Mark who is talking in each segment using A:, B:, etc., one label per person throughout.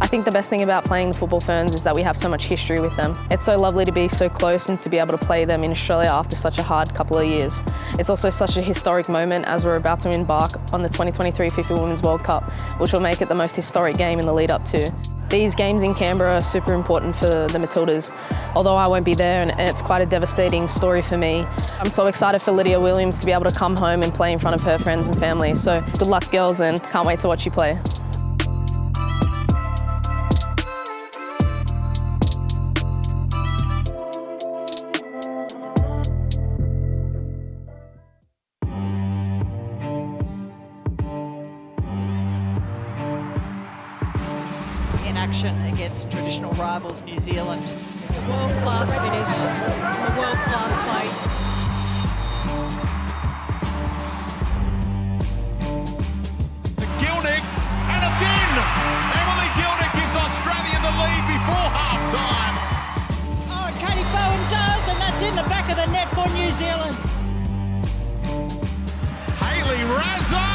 A: think the best thing about playing the Football Ferns is that we have so much history with them. It's so lovely to be so close and to be able to play them in Australia after such a hard couple of years. It's also such a historic moment as we're about to embark on the 2023 FIFA Women's World Cup, which will make it the most historic game in the lead up to. These games in Canberra are super important for the Matildas, although I won't be there and it's quite a devastating story for me. I'm so excited for Lydia Williams to be able to come home and play in front of her friends and family. So good luck, girls, and can't wait to watch you play.
B: In action against traditional rivals New Zealand. It's a world-class finish, a world-class play.
C: Gilnick, and it's in! Emily Gilnick gives Australia the lead before half-time.
B: Oh, Katie Bowen does, and that's in the back of the net for New Zealand.
C: Hayley Razzo,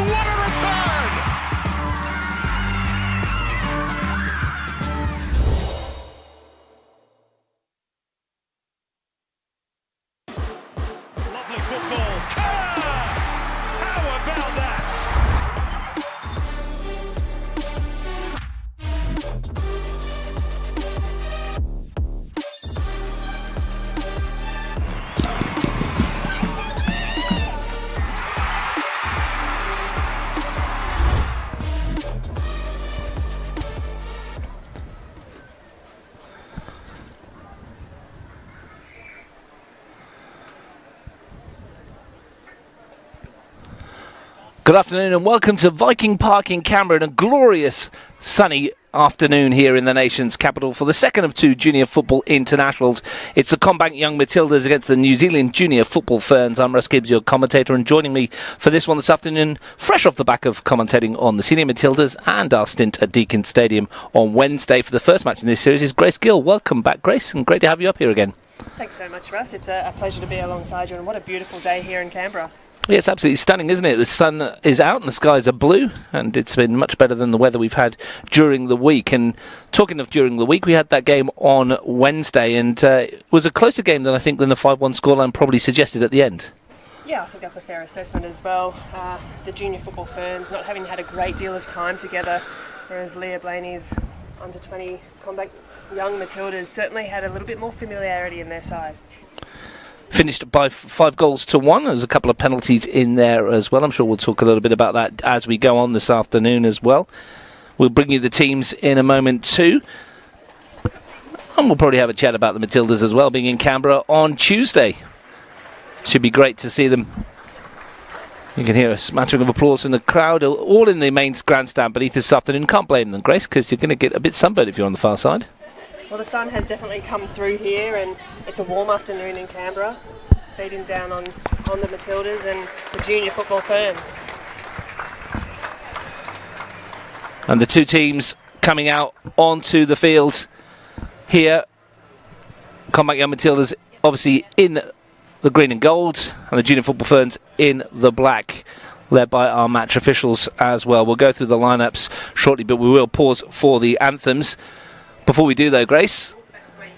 C: what a return! Football. How about that?
D: Good afternoon and welcome to Viking Park in Canberra, and a glorious sunny afternoon here in the nation's capital for the second of two junior football internationals. It's the CommBank Young Matildas against the New Zealand Junior Football Ferns. I'm Russ Gibbs, your commentator, and joining me for this one this afternoon, fresh off the back of commentating on the Senior Matildas and our stint at Deakin Stadium on Wednesday for the first match in this series, is Grace Gill. Welcome back, Grace, and great to have you up here again.
E: Thanks so much, Russ. It's a pleasure to be alongside you, and what a beautiful day here in Canberra.
D: Yeah, it's absolutely stunning, isn't it? The sun is out and the skies are blue, and it's been much better than the weather we've had during the week. And talking of during the week, we had that game on Wednesday, and it was a closer game than I think than the 5-1 scoreline probably suggested at the end.
E: Yeah, I think that's a fair assessment as well. The Junior Football Ferns not having had a great deal of time together, whereas Leah Blaney's under-20 CommBank Young Matildas certainly had a little bit more familiarity in their side.
D: Finished by 5-1. There's a couple of penalties in there as well. I'm sure we'll talk a little bit about that as we go on this afternoon as well. We'll bring you the teams in a moment too. And we'll probably have a chat about the Matildas as well, being in Canberra on Tuesday. Should be great to see them. You can hear a smattering of applause in the crowd, all in the main grandstand beneath this afternoon. Can't blame them, Grace, because you're going to get a bit sunburned if you're on the far side.
E: Well, the sun has definitely come through here, and it's a warm afternoon in Canberra, beating down on the Matildas and the Junior Football Ferns.
D: And the two teams coming out onto the field here. CommBank Young Matildas obviously in the green and gold, and the Junior Football Ferns in the black, led by our match officials as well. We'll go through the lineups shortly, but we will pause for the anthems. Before we do, though, Grace,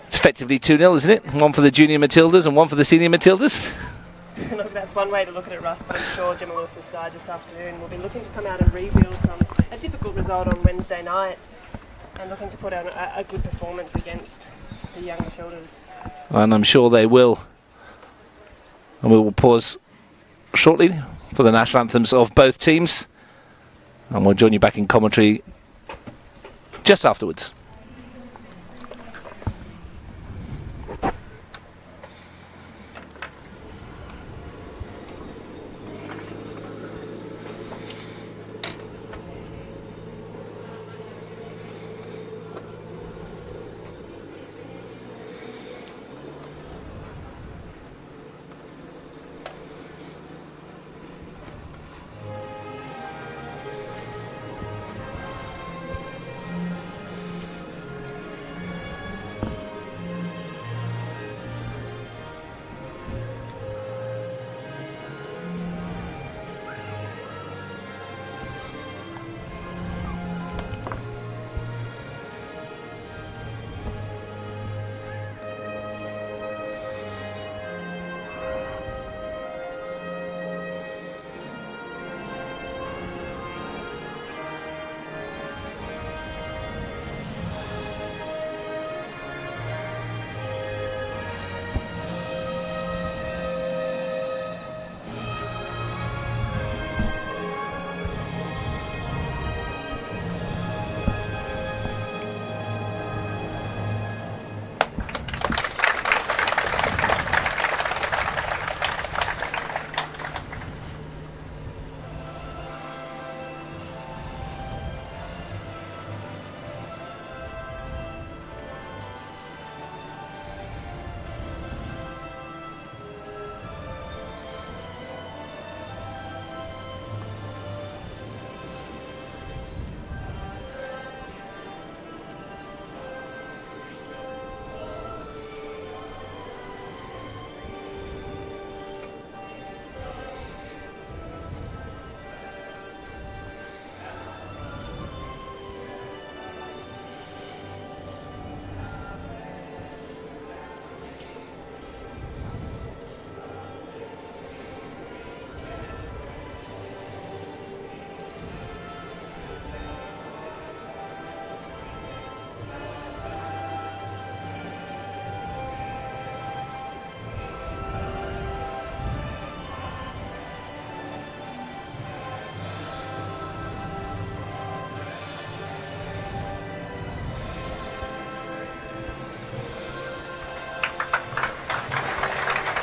D: it's effectively 2-0, isn't it? One for the Junior Matildas and one for the Senior Matildas.
E: Look, that's one way to look at it, Russ, but I'm sure Gemma Lewis's side this afternoon will be looking to come out and rebuild from a difficult result on Wednesday night and looking to put out a good performance against the Young Matildas.
D: And I'm sure they will. And we will pause shortly for the national anthems of both teams. And we'll join you back in commentary just afterwards.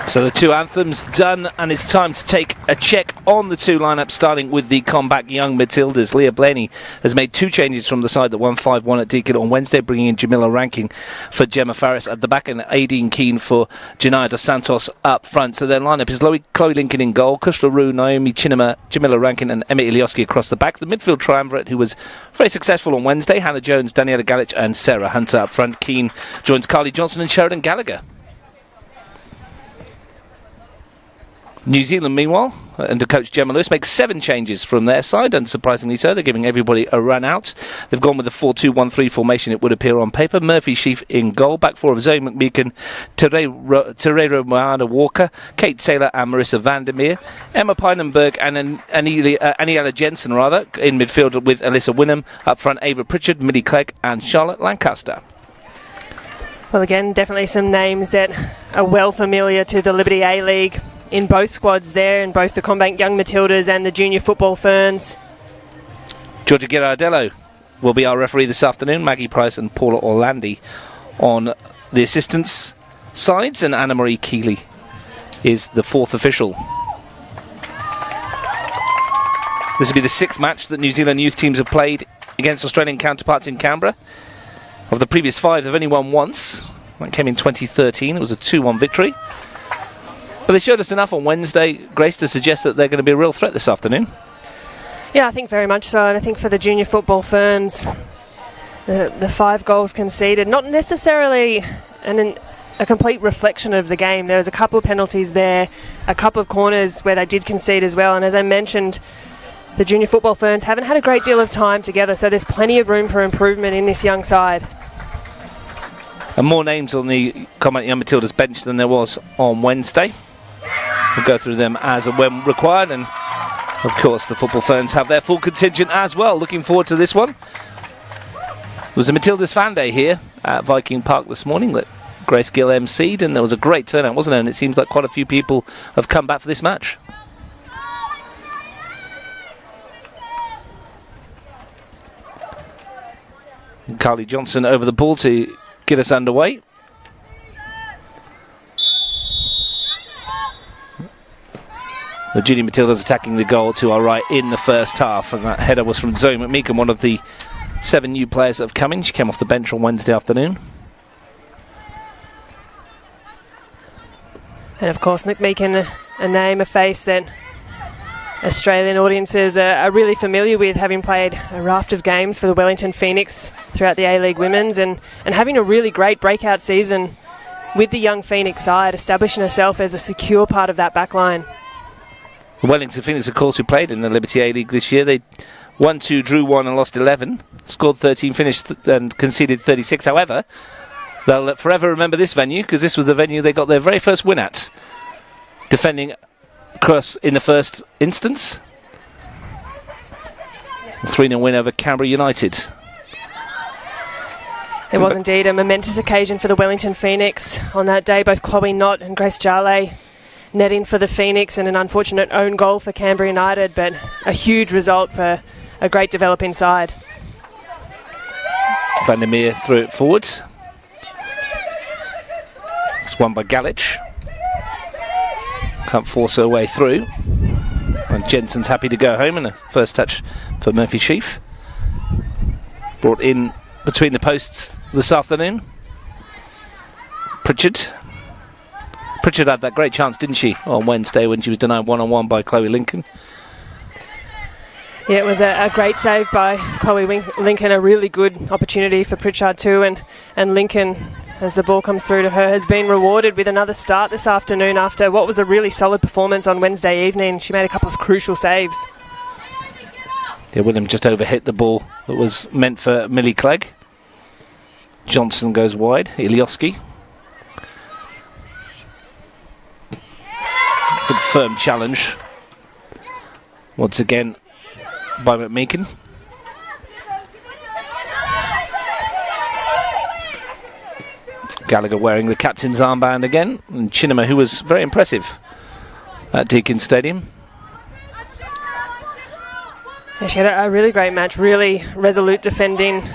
D: So the two anthems done, and it's time to take a check on the two lineups, starting with the Commonwealth Young Matildas. Leah Blaney has made two changes from the side that won 5-1 at Deakin on Wednesday, bringing in Jamila Rankin for Gemma Farris at the back and Aideen Keane for Janaya Dos Santos up front. So their lineup is Chloe Lincoln in goal, Kushla Rue, Naomi Chinema, Jamila Rankin and Emma Ilioski across the back. The midfield triumvirate, who was very successful on Wednesday, Hannah Jones, Daniela Galich and Sarah Hunter up front. Keane joins Carly Johnson and Sheridan Gallagher. New Zealand, meanwhile, under coach Gemma Lewis, makes 7 changes from their side, unsurprisingly so. They're giving everybody a run out. They've gone with a 4-2-1-3 formation, it would appear on paper. Murphy Sheaf in goal. Back four of Zoe McMeekin, Terero Moana Walker, Kate Taylor and Marissa Vandermeer. Emma Pinenberg and Aniela Jensen, in midfield with Alyssa Winham. Up front, Ava Pritchard, Millie Clegg and Charlotte Lancaster.
E: Well, again, definitely some names that are well familiar to the Liberty A-League in both squads there, in both the CommBank Young Matildas and the Junior Football Ferns.
D: Georgia Girardello will be our referee this afternoon. Maggie Price and Paula Orlandi on the assistants sides, and Anna-Marie Keeley is the fourth official. This will be the 6th match that New Zealand youth teams have played against Australian counterparts in Canberra. Of the previous 5, they've only won once. That came in 2013. It was a 2-1 victory. But they showed us enough on Wednesday, Grace, to suggest that they're going to be a real threat this afternoon.
E: Yeah, I think very much so. And I think for the Junior Football Ferns, the 5 goals conceded, not necessarily a complete reflection of the game. There was a couple of penalties there, a couple of corners where they did concede as well. And as I mentioned, the Junior Football Ferns haven't had a great deal of time together, so there's plenty of room for improvement in this young side.
D: And more names on the Commonwealth Young Matildas bench than there was on Wednesday. We'll go through them as and when required, and of course the Football Ferns have their full contingent as well. Looking forward to this one. It was a Matildas fan day here at Viking Park this morning that Grace Gill emceed, and there was a great turnout, wasn't there? And it seems like quite a few people have come back for this match. And Carly Johnson over the ball to get us underway. The Junior Matildas attacking the goal to our right in the first half, and that header was from Zoe McMeekin, one of the 7 new players that have come in. She came off the bench on Wednesday afternoon.
E: And of course, McMeekin, a name, a face that Australian audiences are really familiar with, having played a raft of games for the Wellington Phoenix throughout the A-League Women's, and having a really great breakout season with the young Phoenix side, establishing herself as a secure part of that backline.
D: Wellington Phoenix, of course, who played in the Liberty A-League this year. They won 2, drew 1 and lost 11. Scored 13, finished and conceded 36. However, they'll forever remember this venue because this was the venue they got their very first win at. Defending across in the first instance. A 3-0 win over Canberra United.
E: It was indeed a momentous occasion for the Wellington Phoenix on that day. Both Chloe Knott and Grace Jarley netting for the Phoenix, and an unfortunate own goal for Canberra United, but a huge result for a great developing side.
D: Vandermeer threw it forwards. It's won by Galich. Can't force her way through. And Jensen's happy to go home, and a first touch for Murphy Sheaf. Brought in between the posts this afternoon. Pritchard had that great chance, didn't she, on Wednesday when she was denied one-on-one by Chloe Lincoln.
E: Yeah, it was a great save by Chloe Lincoln, a really good opportunity for Pritchard too, and Lincoln, as the ball comes through to her, has been rewarded with another start this afternoon after what was a really solid performance on Wednesday evening. She made a couple of crucial saves.
D: Yeah, William just overhit the ball that was meant for Millie Clegg. Johnson goes wide, Ilioski. Good firm challenge. Once again by McMeekin. Gallagher wearing the captain's armband again. And Chinema, who was very impressive at Deakin Stadium.
E: Yeah, she had a really great match, really resolute defending,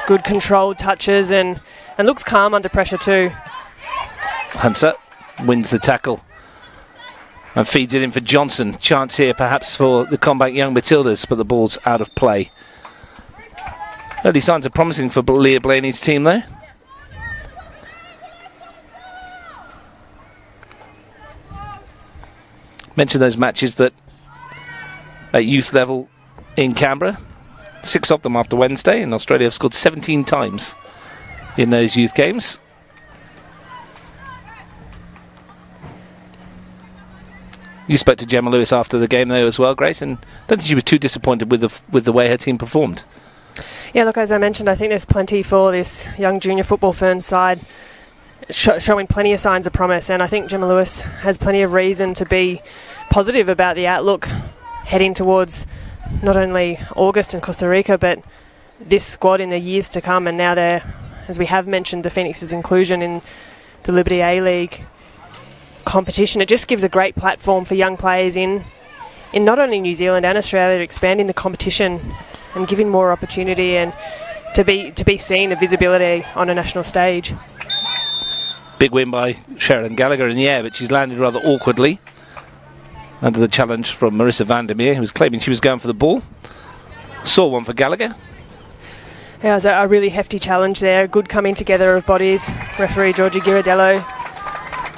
E: good controlled touches, and looks calm under pressure too.
D: Hunter wins the tackle and feeds it in for Johnson. Chance here perhaps for the CommBank Young Matildas, but the ball's out of play. Early signs are promising for Leah Blaney's team though. Mentioned those matches that at youth level in Canberra. 6 of them after Wednesday, and Australia have scored 17 times in those youth games. You spoke to Gemma Lewis after the game though as well, Grace, and I don't think she was too disappointed with the way her team performed.
E: Yeah, look, as I mentioned, I think there's plenty for this young junior football Ferns side, showing plenty of signs of promise, and I think Gemma Lewis has plenty of reason to be positive about the outlook heading towards not only August and Costa Rica, but this squad in the years to come. And now they're, as we have mentioned, the Phoenix's inclusion in the Liberty A-League competition. It just gives a great platform for young players in not only New Zealand and Australia, expanding the competition and giving more opportunity and to be seen, a visibility on a national stage.
D: Big win by Sheridan Gallagher in the air, but she's landed rather awkwardly under the challenge from Marissa Vandermeer, who was claiming she was going for the ball. Saw one for Gallagher.
E: Yeah, it was a really hefty challenge there. Good coming together of bodies. Referee Georgie Girardello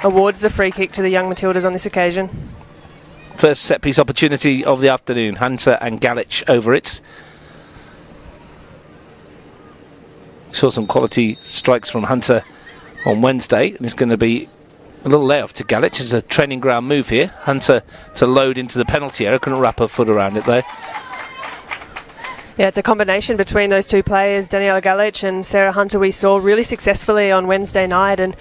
E: awards the free kick to the Young Matildas on this occasion.
D: First set piece opportunity of the afternoon. Hunter and Galich over it. Saw some quality strikes from Hunter on Wednesday, and it's going to be a little layoff to Galich. It's a training ground move here. Hunter to load into the penalty area. Couldn't wrap her foot around it though.
E: Yeah, it's a combination between those two players, Daniela Galich and Sarah Hunter, we saw really successfully on Wednesday night, and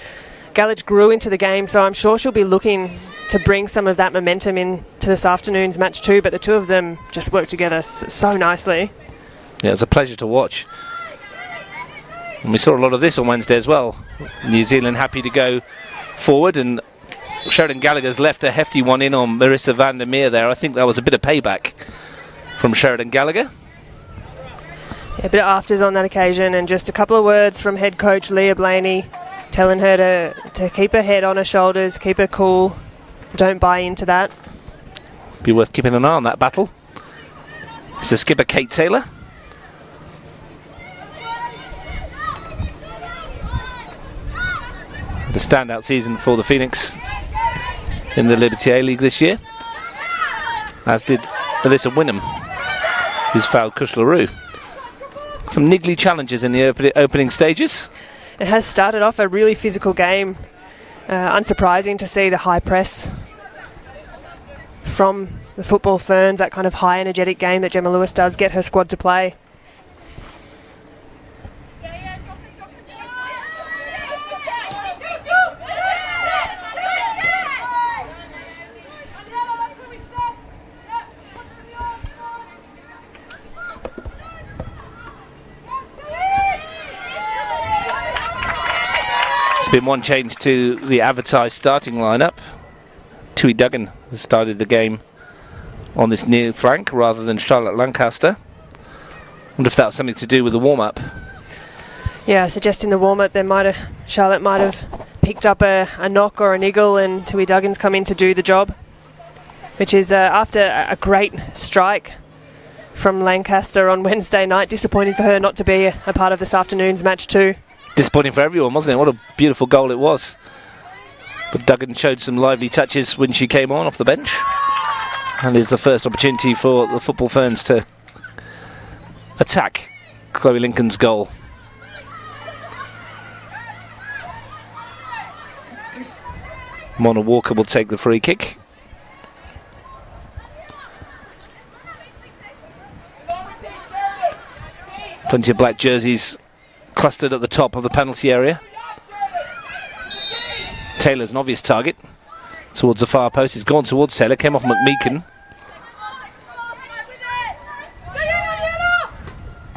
E: Galich grew into the game, so I'm sure she'll be looking to bring some of that momentum into this afternoon's match too, but the two of them just work together so nicely.
D: Yeah, it's a pleasure to watch. And we saw a lot of this on Wednesday as well. New Zealand happy to go forward, and Sheridan Gallagher's left a hefty one in on Marissa Vandermeer there. I think that was a bit of payback from Sheridan Gallagher.
E: Yeah, a bit of afters on that occasion, and just a couple of words from head coach Leah Blaney telling her to keep her head on her shoulders, keep her cool, don't buy into that.
D: Be worth keeping an eye on that battle. It's the skipper Kate Taylor. The standout season for the Phoenix in the Liberty A-League this year, as did Alyssa Wynnum, who's fouled Kush LaRue. Some niggly challenges in the opening stages.
E: It has started off a really physical game. Unsurprising to see the high press from the Football Ferns, that kind of high energetic game that Gemma Lewis does get her squad to play.
D: There's been one change to the advertised starting lineup. Tui Duggan has started the game on this near flank rather than Charlotte Lancaster. Wonder if that was something to do with the warm-up.
E: Yeah, suggesting the warm-up, Charlotte might have picked up a knock or a niggle, and Tui Duggan's come in to do the job, which is after a great strike from Lancaster on Wednesday night. Disappointing for her not to be a part of this afternoon's match too.
D: Disappointing for everyone, wasn't it? What a beautiful goal it was. But Duggan showed some lively touches when she came on off the bench. And is the first opportunity for the Football Ferns to attack Chloe Lincoln's goal. Mona Walker will take the free kick. Plenty of black jerseys clustered at the top of the penalty area. Taylor's an obvious target towards the far post. He's gone towards Taylor, came off McMeekin.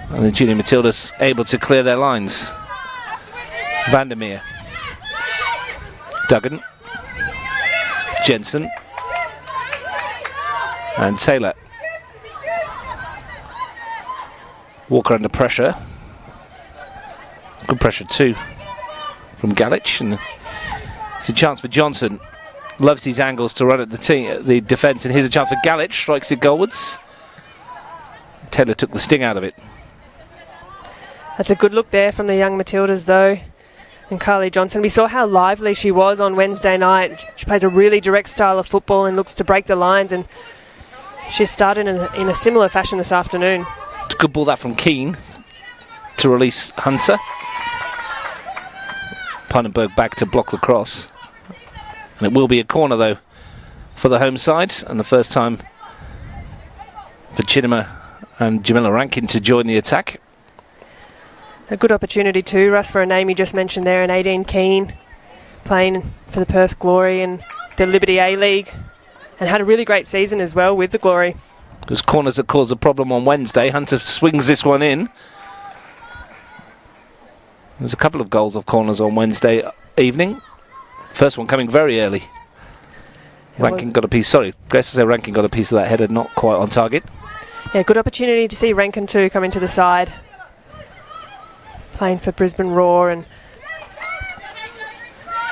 D: And the Junior Matildas able to clear their lines. Vandermeer. Duggan. Jensen. And Taylor. Walker under pressure. Good pressure too from Galich, and It's a chance for Johnson. Loves these angles to run at the defence, and here's a chance for Galich. Strikes it goalwards. Taylor took the sting out of it.
E: That's a good look there from the young Matildas, though. And Carly Johnson, we saw how lively she was on Wednesday night. She plays a really direct style of football and looks to break the lines, and she started in a similar fashion this afternoon.
D: It's a good ball that from Keane to release Hunter. Pannenberg back to block the cross. And it will be a corner, though, for the home side, and the first time for Chinema and Jamila Rankin to join the attack.
E: A good opportunity too, Russ, for a name you just mentioned there, and Aideen Keane, playing for the Perth Glory and the Liberty A-League, and had a really great season as well with the Glory.
D: Those corners that caused a problem on Wednesday. Hunter swings this one in. There's a couple of goals of corners on Wednesday evening. First one coming very early. Rankin got a piece, sorry, Grace to say Rankin got a piece of that header, not quite on target.
E: Yeah, good opportunity to see Rankin too come into the side. Playing for Brisbane Roar and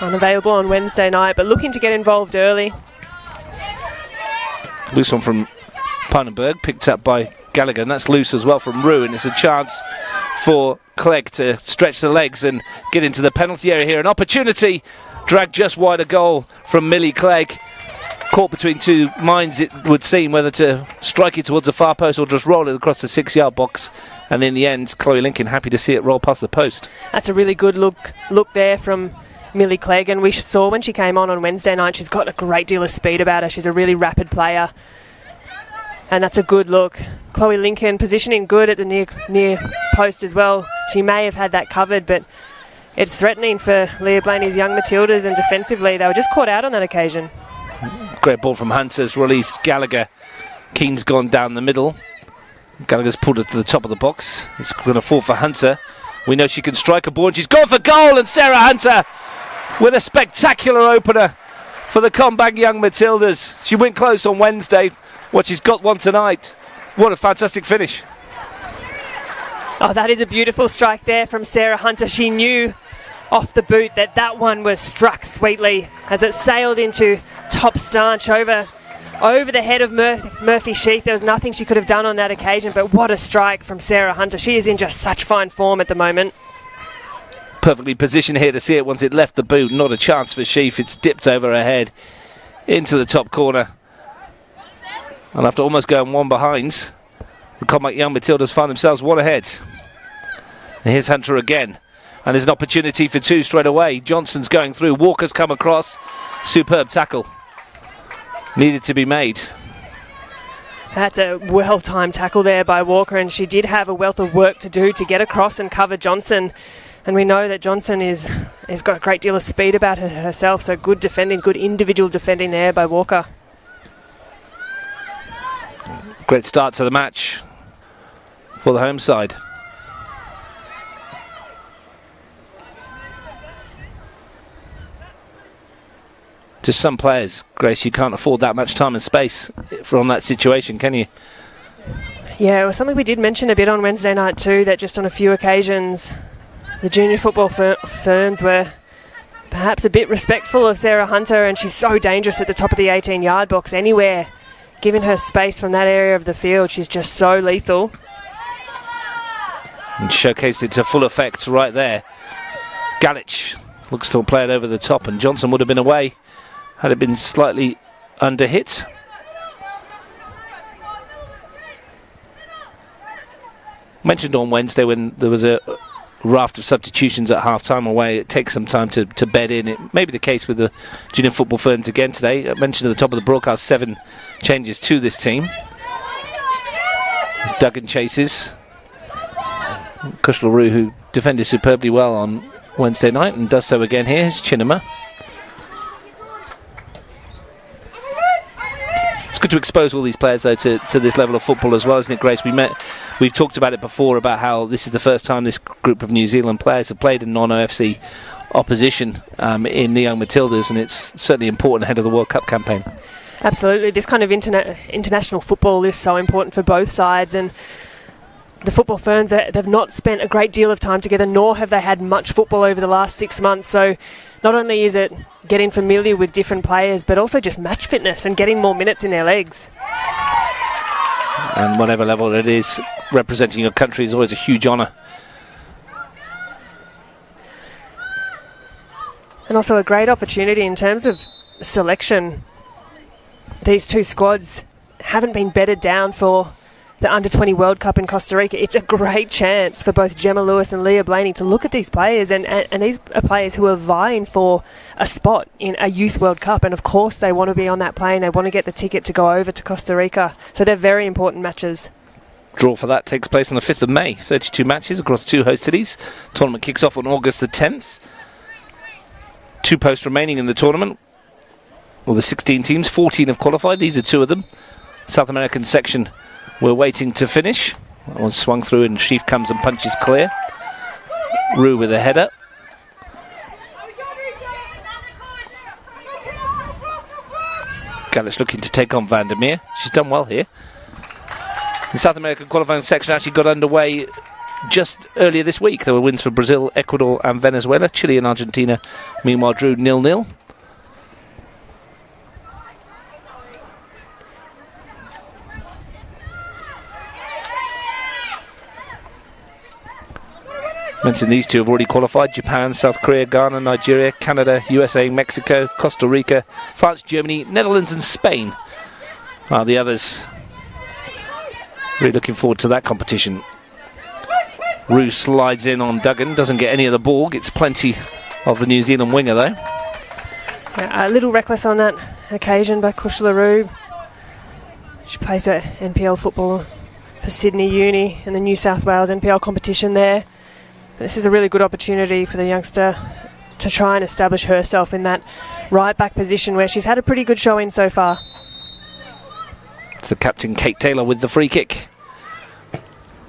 E: unavailable on Wednesday night, but looking to get involved early.
D: Loose one from Pannenberg, picked up by Gallagher, and that's loose as well from Rue, and it's a chance for Clegg to stretch the legs and get into the penalty area here. An opportunity, dragged just wide, a goal from Millie Clegg. Caught between two minds, it would seem, whether to strike it towards the far post or just roll it across the 6-yard box. And in the end, Chloe Lincoln happy to see it roll past the post.
E: That's a really good look there from Millie Clegg, and we saw when she came on Wednesday night, she's got a great deal of speed about her. She's a really rapid player, and that's a good look. Chloe Lincoln positioning good at the near post as well. She may have had that covered, but it's threatening for Leah Blaney's young Matildas, and defensively they were just caught out on that occasion.
D: Great ball from Hunter's released Gallagher. Keane's gone down the middle. Gallagher's pulled it to the top of the box. It's going to fall for Hunter. We know she can strike a ball, and she's gone for goal, and Sarah Hunter with a spectacular opener for the CommBank Young Matildas. She went close on Wednesday. What, she's got one tonight. What a fantastic finish.
E: Oh, that is a beautiful strike there from Sarah Hunter. She knew off the boot that one was struck sweetly as it sailed into top stanch over the head of Murphy Sheaf. There was nothing she could have done on that occasion, but what a strike from Sarah Hunter. She is in just such fine form at the moment.
D: Perfectly positioned here to see it once it left the boot. Not a chance for Sheaf. It's dipped over her head into the top corner. And after almost going one behind, the CommBank Young Matildas find themselves one ahead. And here's Hunter again. And there's an opportunity for two straight away. Johnson's going through. Walker's come across. Superb tackle. Needed to be made.
E: That's a well-timed tackle there by Walker, and she did have a wealth of work to do to get across and cover Johnson. And we know that Johnson has got a great deal of speed about her herself, so good defending, good individual defending there by Walker.
D: Great start to the match for the home side. Just some players, Grace, you can't afford that much time and space from that situation, can you?
E: Yeah, it was something we did mention a bit on Wednesday night too, that just on a few occasions the junior football ferns were perhaps a bit respectful of Sarah Hunter, and she's so dangerous at the top of the 18-yard box anywhere. Giving her space from that area of the field, she's just so lethal.
D: And showcased it to full effect right there. Galich looks to play it over the top, and Johnson would have been away had it been slightly under hit. Mentioned on Wednesday when there was a raft of substitutions at half-time away, it takes some time to bed in. It may be the case with the Junior Football Ferns again today. I mentioned at the top of the broadcast 7 changes to this team. As Duggan chases Kushal-Roo, who defended superbly well on Wednesday night and does so again here. Here's Chinema. It's good to expose all these players, though, to this level of football as well, isn't it, Grace? We've talked about it before, about how this is the first time this group of New Zealand players have played in non-OFC opposition in the Young Matildas, and it's certainly important ahead of the World Cup campaign.
E: Absolutely. This kind of international football is so important for both sides, and the Football Ferns, they've not spent a great deal of time together, nor have they had much football over the last 6 months. So not only is it getting familiar with different players, but also just match fitness and getting more minutes in their legs.
D: And whatever level it is, representing your country is always a huge honour.
E: And also a great opportunity in terms of selection. These two squads haven't been bedded down for the Under-20 World Cup in Costa Rica. It's a great chance for both Gemma Lewis and Leah Blaney to look at these players, and these are players who are vying for a spot in a Youth World Cup, and of course they want to be on that plane. They want to get the ticket to go over to Costa Rica. So they're very important matches.
D: Draw for that takes place on the 5th of May. 32 matches across 2 host cities. Tournament kicks off on August the 10th. 2 posts remaining in the tournament. Well, the 16 teams, 14 have qualified. These are 2 of them. South American section, we're waiting to finish. That one swung through and Sheaf comes and punches clear. Rue with a header. Gallich looking to take on Vandermeer. She's done well here. The South American qualifying section actually got underway just earlier this week. There were wins for Brazil, Ecuador and Venezuela. Chile and Argentina, meanwhile, drew 0-0. Mentioned these 2 have already qualified. Japan, South Korea, Ghana, Nigeria, Canada, USA, Mexico, Costa Rica, France, Germany, Netherlands and Spain are the others. Really looking forward to that competition. Rue slides in on Duggan, doesn't get any of the ball, gets plenty of the New Zealand winger though.
E: Yeah, a little reckless on that occasion by Kushla Rue. She plays at NPL football for Sydney Uni and the New South Wales NPL competition there. This is a really good opportunity for the youngster to try and establish herself in that right back position where she's had a pretty good showing so far.
D: It's the captain Kate Taylor with the free kick.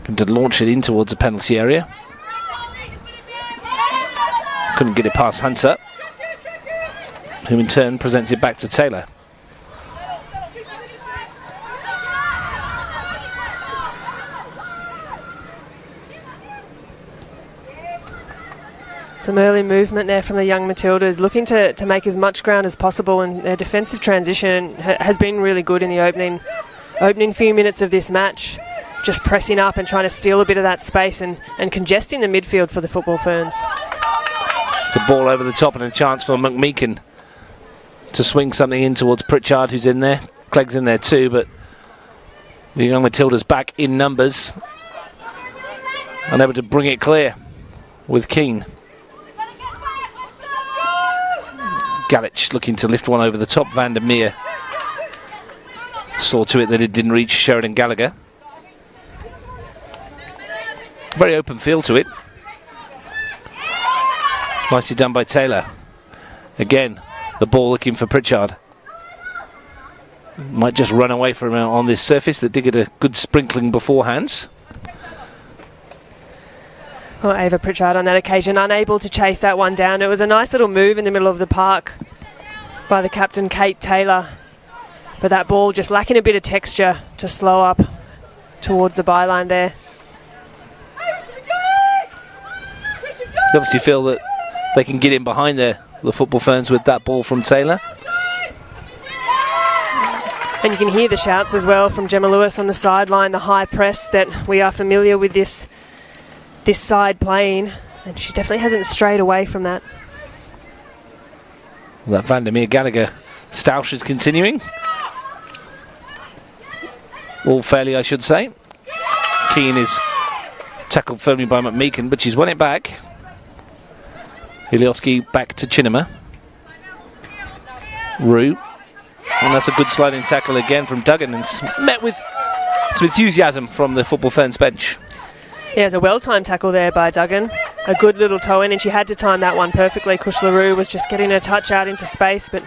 D: Going to launch it in towards the penalty area. Couldn't get it past Hunter, who in turn presents it back to Taylor.
E: Some early movement there from the young Matildas, looking to make as much ground as possible, and their defensive transition has been really good in the opening few minutes of this match. Just pressing up and trying to steal a bit of that space and congesting the midfield for the Football Ferns.
D: It's a ball over the top and a chance for McMeekin to swing something in towards Pritchard, who's in there. Clegg's in there too, but the young Matildas back in numbers, unable to bring it clear with Keane. Gallich looking to lift one over the top. Vandermeer saw to it that it didn't reach Sheridan Gallagher. Very open feel to it. Nicely done by Taylor. Again, the ball looking for Pritchard. Might just run away from him on this surface that did get a good sprinkling beforehand.
E: Well, Ava Pritchard on that occasion unable to chase that one down. It was a nice little move in the middle of the park by the captain Kate Taylor, but that ball just lacking a bit of texture to slow up towards the byline there.
D: They obviously feel that they can get in behind the Football Ferns with that ball from Taylor.
E: And you can hear the shouts as well from Gemma Lewis on the sideline, the high press that we are familiar with this side playing, and she definitely hasn't strayed away from that.
D: That Vandermeer Gallagher stoush is continuing. All fairly, I should say. Keane is tackled firmly by McMeekin, but she's won it back. Ilioski back to Chinema. Rue. And that's a good sliding tackle again from Duggan, and it's met with some enthusiasm from the Football Ferns bench.
E: Yeah, it's a well-timed tackle there by Duggan. A good little toe in, and she had to time that one perfectly. Kush LaRue was just getting her touch out into space, but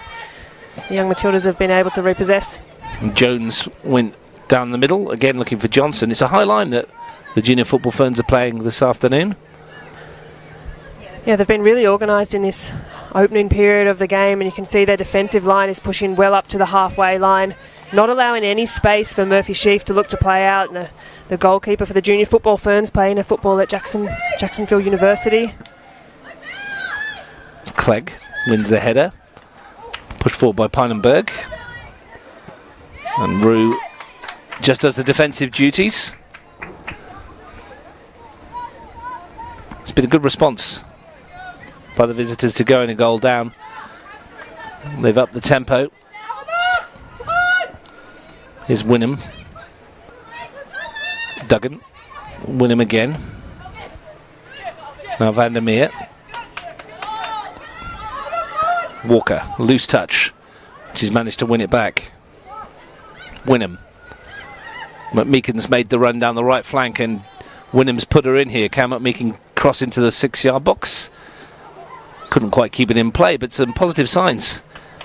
E: the young Matildas have been able to repossess.
D: And Jones went down the middle, again looking for Johnson. It's a high line that the Junior Football Ferns are playing this afternoon.
E: Yeah, they've been really organised in this opening period of the game, and you can see their defensive line is pushing well up to the halfway line, not allowing any space for Murphy Sheaf to look to play out. And the goalkeeper for the Junior Football Ferns playing a football at Jacksonville University.
D: Clegg wins the header. Pushed forward by Pynenberg. And Rue just does the defensive duties. It's been a good response by the visitors to going a goal down. They've upped the tempo. Here's Wynnum. Duggan. Wynnum again. Now Vandermeer. Walker, loose touch. She's managed to win it back. Wynnum. McMeekan's made the run down the right flank, and Wynnum's put her in here. Can McMeekan cross into the 6-yard box? Couldn't quite keep it in play, but some positive signs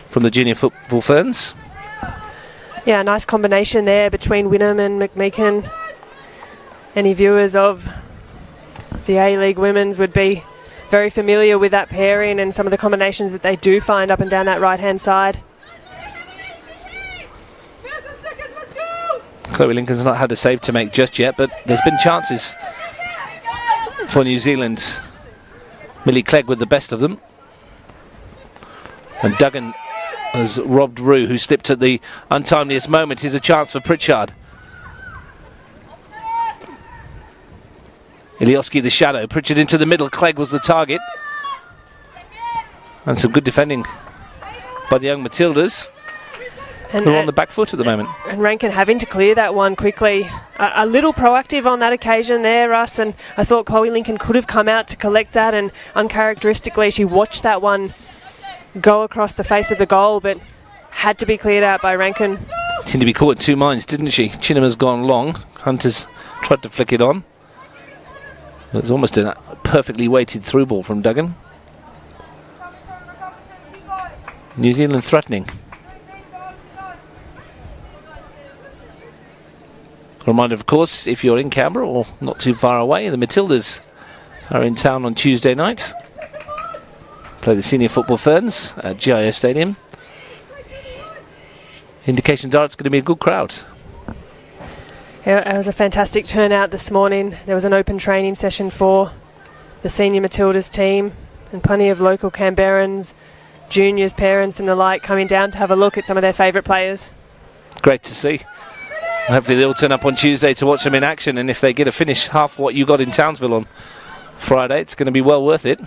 D: from the Junior Football Ferns.
E: Yeah, nice combination there between Wynnum and McMeekan. Any viewers of the A-League Women's would be very familiar with that pairing and some of the combinations that they do find up and down that right-hand side.
D: Chloe Lincoln's not had a save to make just yet, but there's been chances for New Zealand. Millie Clegg with the best of them. And Duggan has robbed Rue, who slipped at the untimeliest moment. Here's a chance for Pritchard. Ilioski the shadow. Pritchard into the middle. Clegg was the target. And some good defending by the Young Matildas, who are on the back foot at the moment.
E: And Rankin having to clear that one quickly. A little proactive on that occasion there, Russ, and I thought Chloe Lincoln could have come out to collect that, and uncharacteristically she watched that one go across the face of the goal, but had to be cleared out by Rankin.
D: Seemed to be caught in two minds, didn't she? Chinema's gone long. Hunter's tried to flick it on. It was almost a perfectly weighted through ball from Duggan. New Zealand threatening. A reminder, of course, if you're in Canberra or not too far away, the Matildas are in town on Tuesday night. Play the Senior Football Ferns at GIS Stadium. Indications are it's going to be a good crowd.
E: Yeah, it was a fantastic turnout this morning. There was an open training session for the Senior Matildas team, and plenty of local Canberrans, juniors, parents and the like coming down to have a look at some of their favourite players.
D: Great to see. Hopefully they'll turn up on Tuesday to watch them in action, and if they get a finish half what you got in Townsville on Friday, it's going to be well worth it.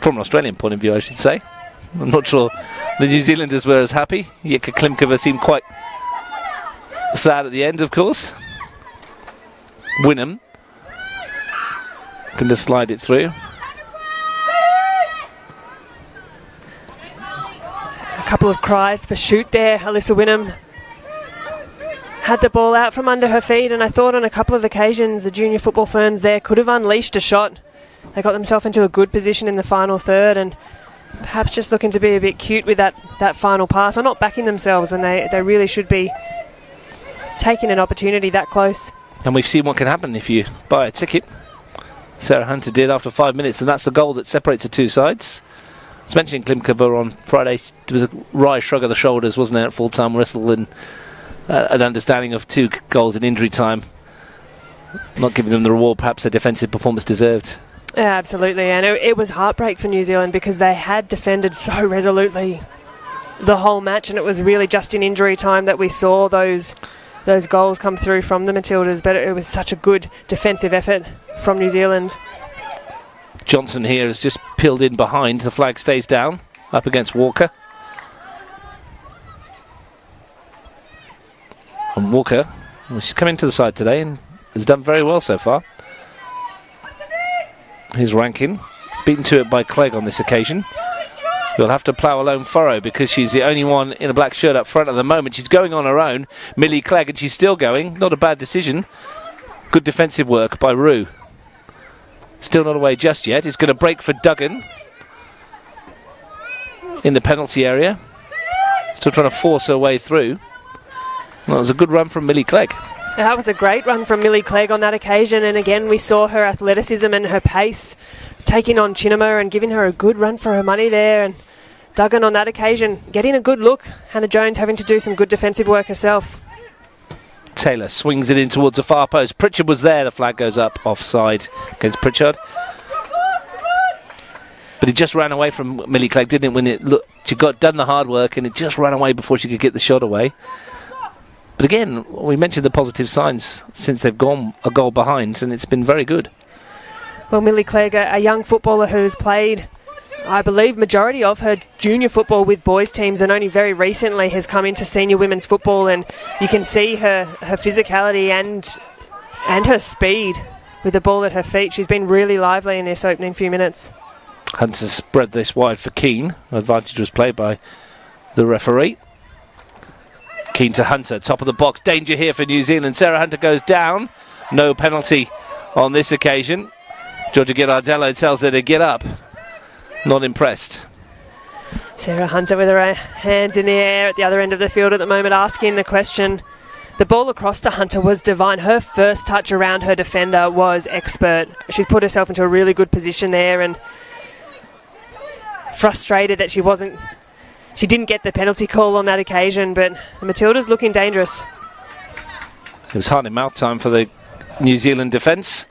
D: From an Australian point of view, I should say. I'm not sure the New Zealanders were as happy. Jika Klimkova seemed quite sad at the end, of course. Wynnum can just slide it through.
E: A couple of cries for shoot there. Alyssa Wynnum had the ball out from under her feet, and I thought on a couple of occasions the Junior Football Ferns there could have unleashed a shot. They got themselves into a good position in the final third, and perhaps just looking to be a bit cute with that final pass, or not backing themselves when they really should be taking an opportunity that close.
D: And we've seen what can happen if you buy a ticket. Sarah Hunter did after 5 minutes, and that's the goal that separates the two sides. I was mentioning Klimkova on Friday. There was a wry shrug of the shoulders, wasn't there, at full-time whistle, and an understanding of 2 goals in injury time. Not giving them the reward perhaps their defensive performance deserved.
E: Yeah, absolutely, and it was heartbreak for New Zealand because they had defended so resolutely the whole match, and it was really just in injury time that we saw those goals come through from the Matildas, but it was such a good defensive effort from New Zealand.
D: Johnson here has just peeled in behind. The flag stays down, up against Walker. And Walker, well, she's come into the side today and has done very well so far. Here's Rankin, beaten to it by Clegg on this occasion. You'll have to plough a lone furrow because she's the only one in a black shirt up front at the moment. She's going on her own, Millie Clegg, and she's still going. Not a bad decision. Good defensive work by Rue. Still not away just yet. It's going to break for Duggan in the penalty area. Still trying to force her way through. Well, it was a good run from Millie Clegg.
E: That was a great run from Millie Clegg on that occasion, and again we saw her athleticism and her pace taking on Chinema and giving her a good run for her money there. And Duggan on that occasion getting a good look. Hannah Jones having to do some good defensive work herself.
D: Taylor swings it in towards the far post. Pritchard was there. The flag goes up offside against Pritchard. But he just ran away from Millie Clegg, didn't it? When it looked, she got done the hard work and it just ran away before she could get the shot away. But again, we mentioned the positive signs since they've gone a goal behind, and it's been very good.
E: Well, Millie Clegg, a young footballer who's played, I believe, majority of her junior football with boys teams, and only very recently has come into senior women's football, and you can see her physicality and her speed with the ball at her feet. She's been really lively in this opening few minutes.
D: Hunter spread this wide for Keane. Advantage was played by the referee. Keane to Hunter, top of the box. Danger here for New Zealand. Sarah Hunter goes down. No penalty on this occasion. Georgia Girardello tells her to get up. Not impressed.
E: Sarah Hunter with her hands in the air at the other end of the field at the moment, asking the question. The ball across to Hunter was divine. Her first touch around her defender was expert. She's put herself into a really good position there, and frustrated that she didn't get the penalty call on that occasion, but the Matildas looking dangerous.
D: It was hard in mouth time for the New Zealand defence.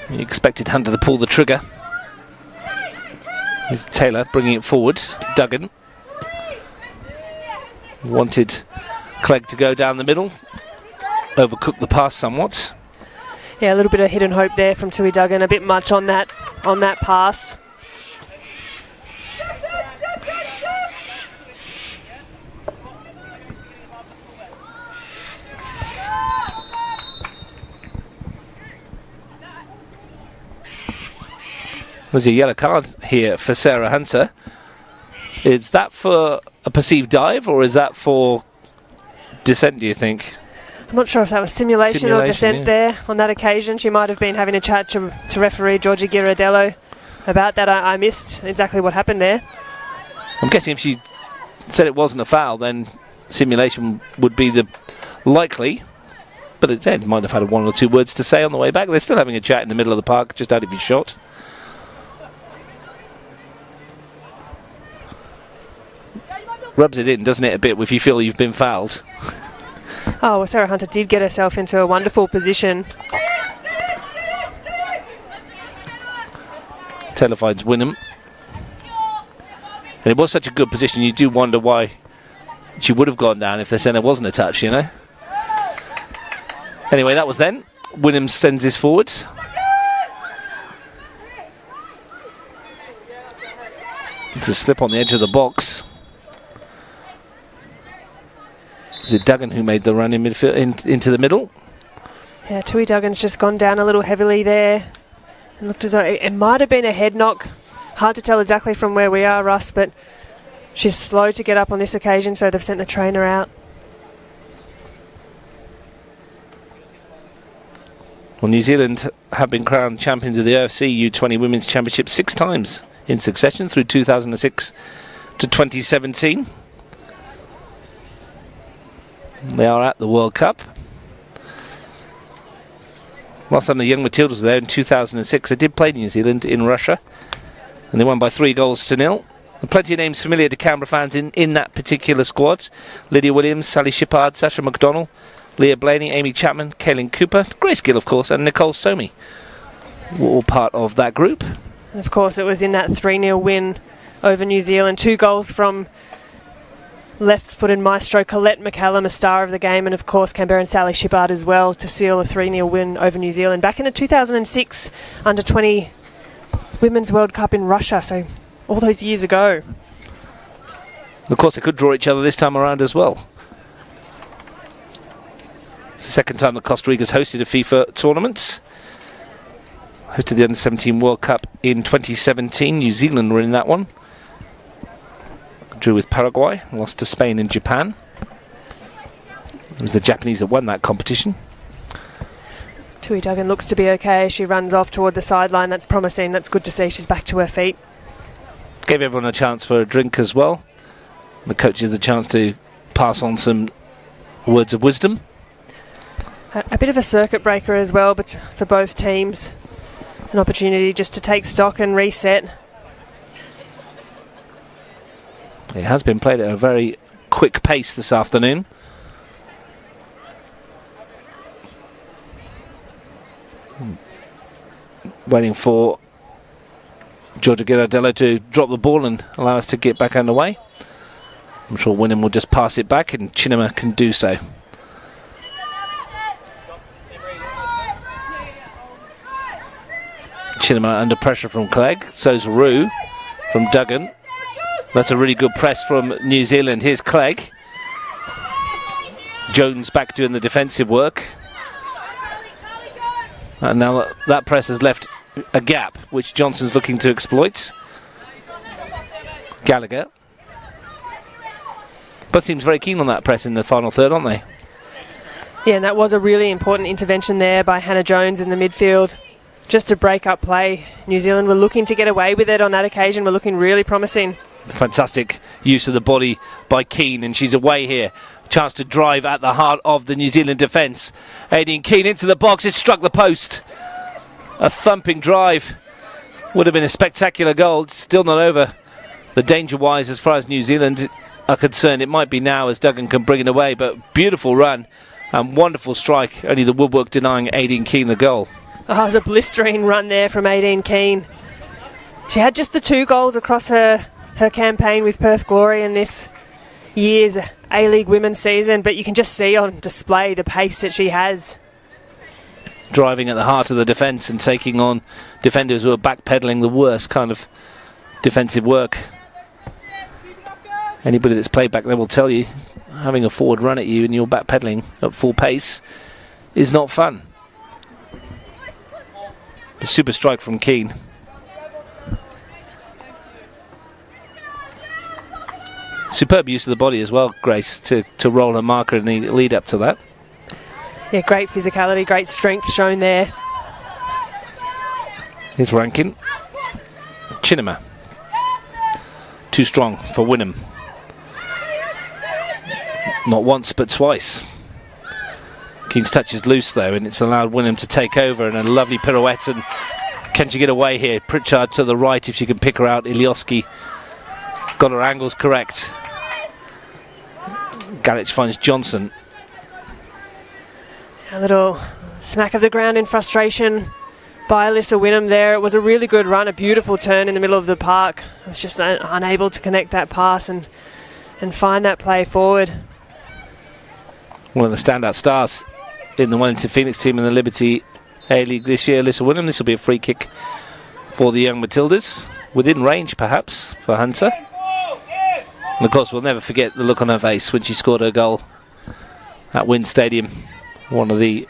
D: You expected Hunter to pull the trigger. Here's Taylor bringing it forward. Duggan wanted Clegg to go down the middle. Overcooked the pass somewhat.
E: Yeah, a little bit of hidden hope there from Tui Duggan. A bit much on that pass.
D: There's a yellow card here for Sarah Hunter. Is that for a perceived dive, or is that for dissent, do you think?
E: I'm not sure if that was simulation or dissent there on that occasion. She might have been having a chat to referee Georgia Girardello about that. I missed exactly what happened there.
D: I'm guessing if she said it wasn't a foul, then simulation would be the likely. But it might have had one or two words to say on the way back. They're still having a chat in the middle of the park, just out of his shot. Rubs it in, doesn't it, a bit, if you feel you've been fouled.
E: Oh, well, Sarah Hunter did get herself into a wonderful position.
D: Taylor finds Wynnum. And it was such a good position, you do wonder why she would have gone down if they're saying there wasn't a touch, you know. Anyway, that was then. Wynnum sends this forward. It's a slip on the edge of the box. Is it Duggan who made the run in midfield into the middle?
E: Yeah, Tui Duggan's just gone down a little heavily there. It looked as though it might have been a head knock. Hard to tell exactly from where we are, Russ, but she's slow to get up on this occasion, so they've sent the trainer out.
D: Well, New Zealand have been crowned champions of the OFC U20 Women's Championship 6 times in succession through 2006 to 2017. They are at the World Cup. Last time the Young Matildas were there in 2006, they did play New Zealand in Russia, and they won by 3-0. There are plenty of names familiar to Canberra fans in that particular squad. Lydia Williams, Sally Shippard, Sasha McDonnell, Leah Blaney, Amy Chapman, Kaylin Cooper, Grace Gill, of course, and Nicole Somi were all part of that group.
E: And of course, it was in that 3-0 win over New Zealand. 2 goals from left-footed maestro Colette McCallum, a star of the game, and of course Canberra and Sally Shippard as well to seal a 3-0 win over New Zealand back in the 2006 Under-20 Women's World Cup in Russia, so all those years ago.
D: Of course, they could draw each other this time around as well. It's the second time that Costa Rica's hosted a FIFA tournament. Hosted the Under-17 World Cup in 2017. New Zealand were in that one. Drew with Paraguay, lost to Spain and Japan. It was the Japanese that won that competition.
E: Tui Duggan looks to be okay. She runs off toward the sideline. That's promising. That's good to see. She's back to her feet.
D: Gave everyone a chance for a drink as well. The coaches a chance to pass on some words of wisdom.
E: A bit of a circuit breaker as well, but for both teams, an opportunity just to take stock and reset.
D: It has been played at a very quick pace this afternoon. Waiting for Georgia Girardello to drop the ball and allow us to get back underway. I'm sure Wynnum will just pass it back and Chinema can do so. Chinema under pressure from Clegg. So's Rue from Duggan. That's a really good press from New Zealand. Here's Clegg. Jones back doing the defensive work. And now that press has left a gap, which Johnson's looking to exploit. Gallagher. Both teams very keen on that press in the final third, aren't they?
E: Yeah, and that was a really important intervention there by Hannah Jones in the midfield, just to break up play. New Zealand were looking to get away with it on that occasion, were looking really promising.
D: Fantastic use of the body by Keane, and she's away here. Chance to drive at the heart of the New Zealand defence. Aideen Keane into the box, it struck the post. A thumping drive. Would have been a spectacular goal. It's still not over. The danger-wise, as far as New Zealand are concerned, it might be now as Duggan can bring it away, but beautiful run and wonderful strike. Only the woodwork denying Aideen Keane the goal.
E: Oh, it was a blistering run there from Aideen Keane. She had just the 2 goals across her campaign with Perth Glory in this year's A-League women's season, but you can just see on display the pace that she has.
D: Driving at the heart of the defence and taking on defenders who are backpedaling the worst kind of defensive work. Anybody that's played back there will tell you having a forward run at you and you're backpedaling at full pace is not fun. A super strike from Keane. Superb use of the body as well, Grace, to roll her marker in the lead up to that.
E: Yeah, great physicality, great strength shown there.
D: Here's Rankin. Chinema. Too strong for Wynnum. Not once, but twice. Keane's touch is loose, though, and it's allowed Wynnum to take over, and a lovely pirouette. And can she get away here? Pritchard to the right, if she can pick her out. Ilioski got her angles correct. Galich finds Johnson.
E: A little smack of the ground in frustration by Alyssa Wynnum there. It was a really good run, a beautiful turn in the middle of the park. I was just unable to connect that pass and find that play forward.
D: One of the standout stars in the Wellington Phoenix team in the Liberty A-League this year, Alyssa Wynnum. This will be a free kick for the Young Matildas. Within range, perhaps, for Hunter. And of course, we'll never forget the look on her face when she scored her goal at Wynn Stadium. One of the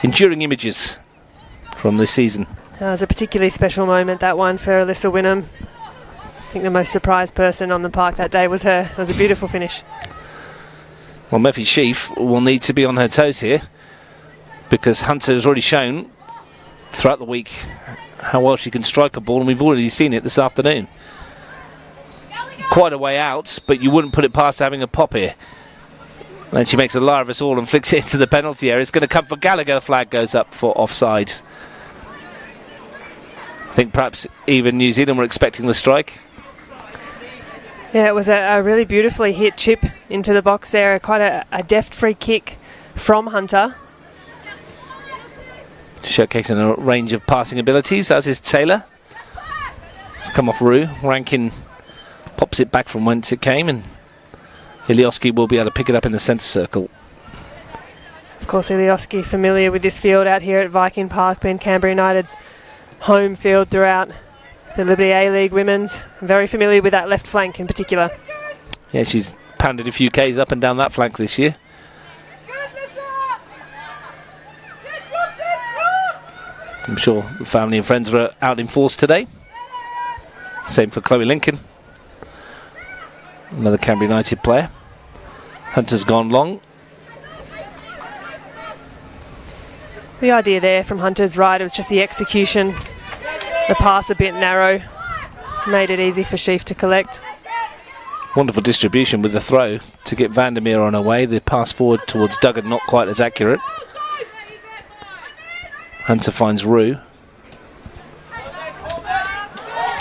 D: enduring images from this season.
E: It was a particularly special moment, that one, for Alyssa Wynnum. I think the most surprised person on the park that day was her. It was a beautiful finish.
D: Well, Murphy Sheaf will need to be on her toes here, because Hunter has already shown throughout the week how well she can strike a ball, and we've already seen it this afternoon. Quite a way out, but you wouldn't put it past having a pop here. Then she makes a lie of us all and flicks it into the penalty area. It's going to come for Gallagher. The flag goes up for offside. I think perhaps even New Zealand were expecting the strike.
E: Yeah, it was a really beautifully hit chip into the box there. Quite a deft free kick from Hunter.
D: Showcasing a range of passing abilities, as is Taylor. It's come off Rue. Rankin pops it back from whence it came, and Ilioski will be able to pick it up in the centre circle.
E: Of course, Ilioski familiar with this field out here at Viking Park, being Canberra United's home field throughout the Liberty A-League Women's. Very familiar with that left flank in particular.
D: Yeah, she's pounded a few Ks up and down that flank this year. I'm sure the family and friends were out in force today. Same for Chloe Lincoln. Another Canberra United player. Hunter's gone long.
E: The idea there from Hunter's right, it was just the execution. The pass a bit narrow. Made it easy for Sheaf to collect.
D: Wonderful distribution with the throw to get Vandermeer on her way. The pass forward towards Duggan not quite as accurate. Hunter finds Rue.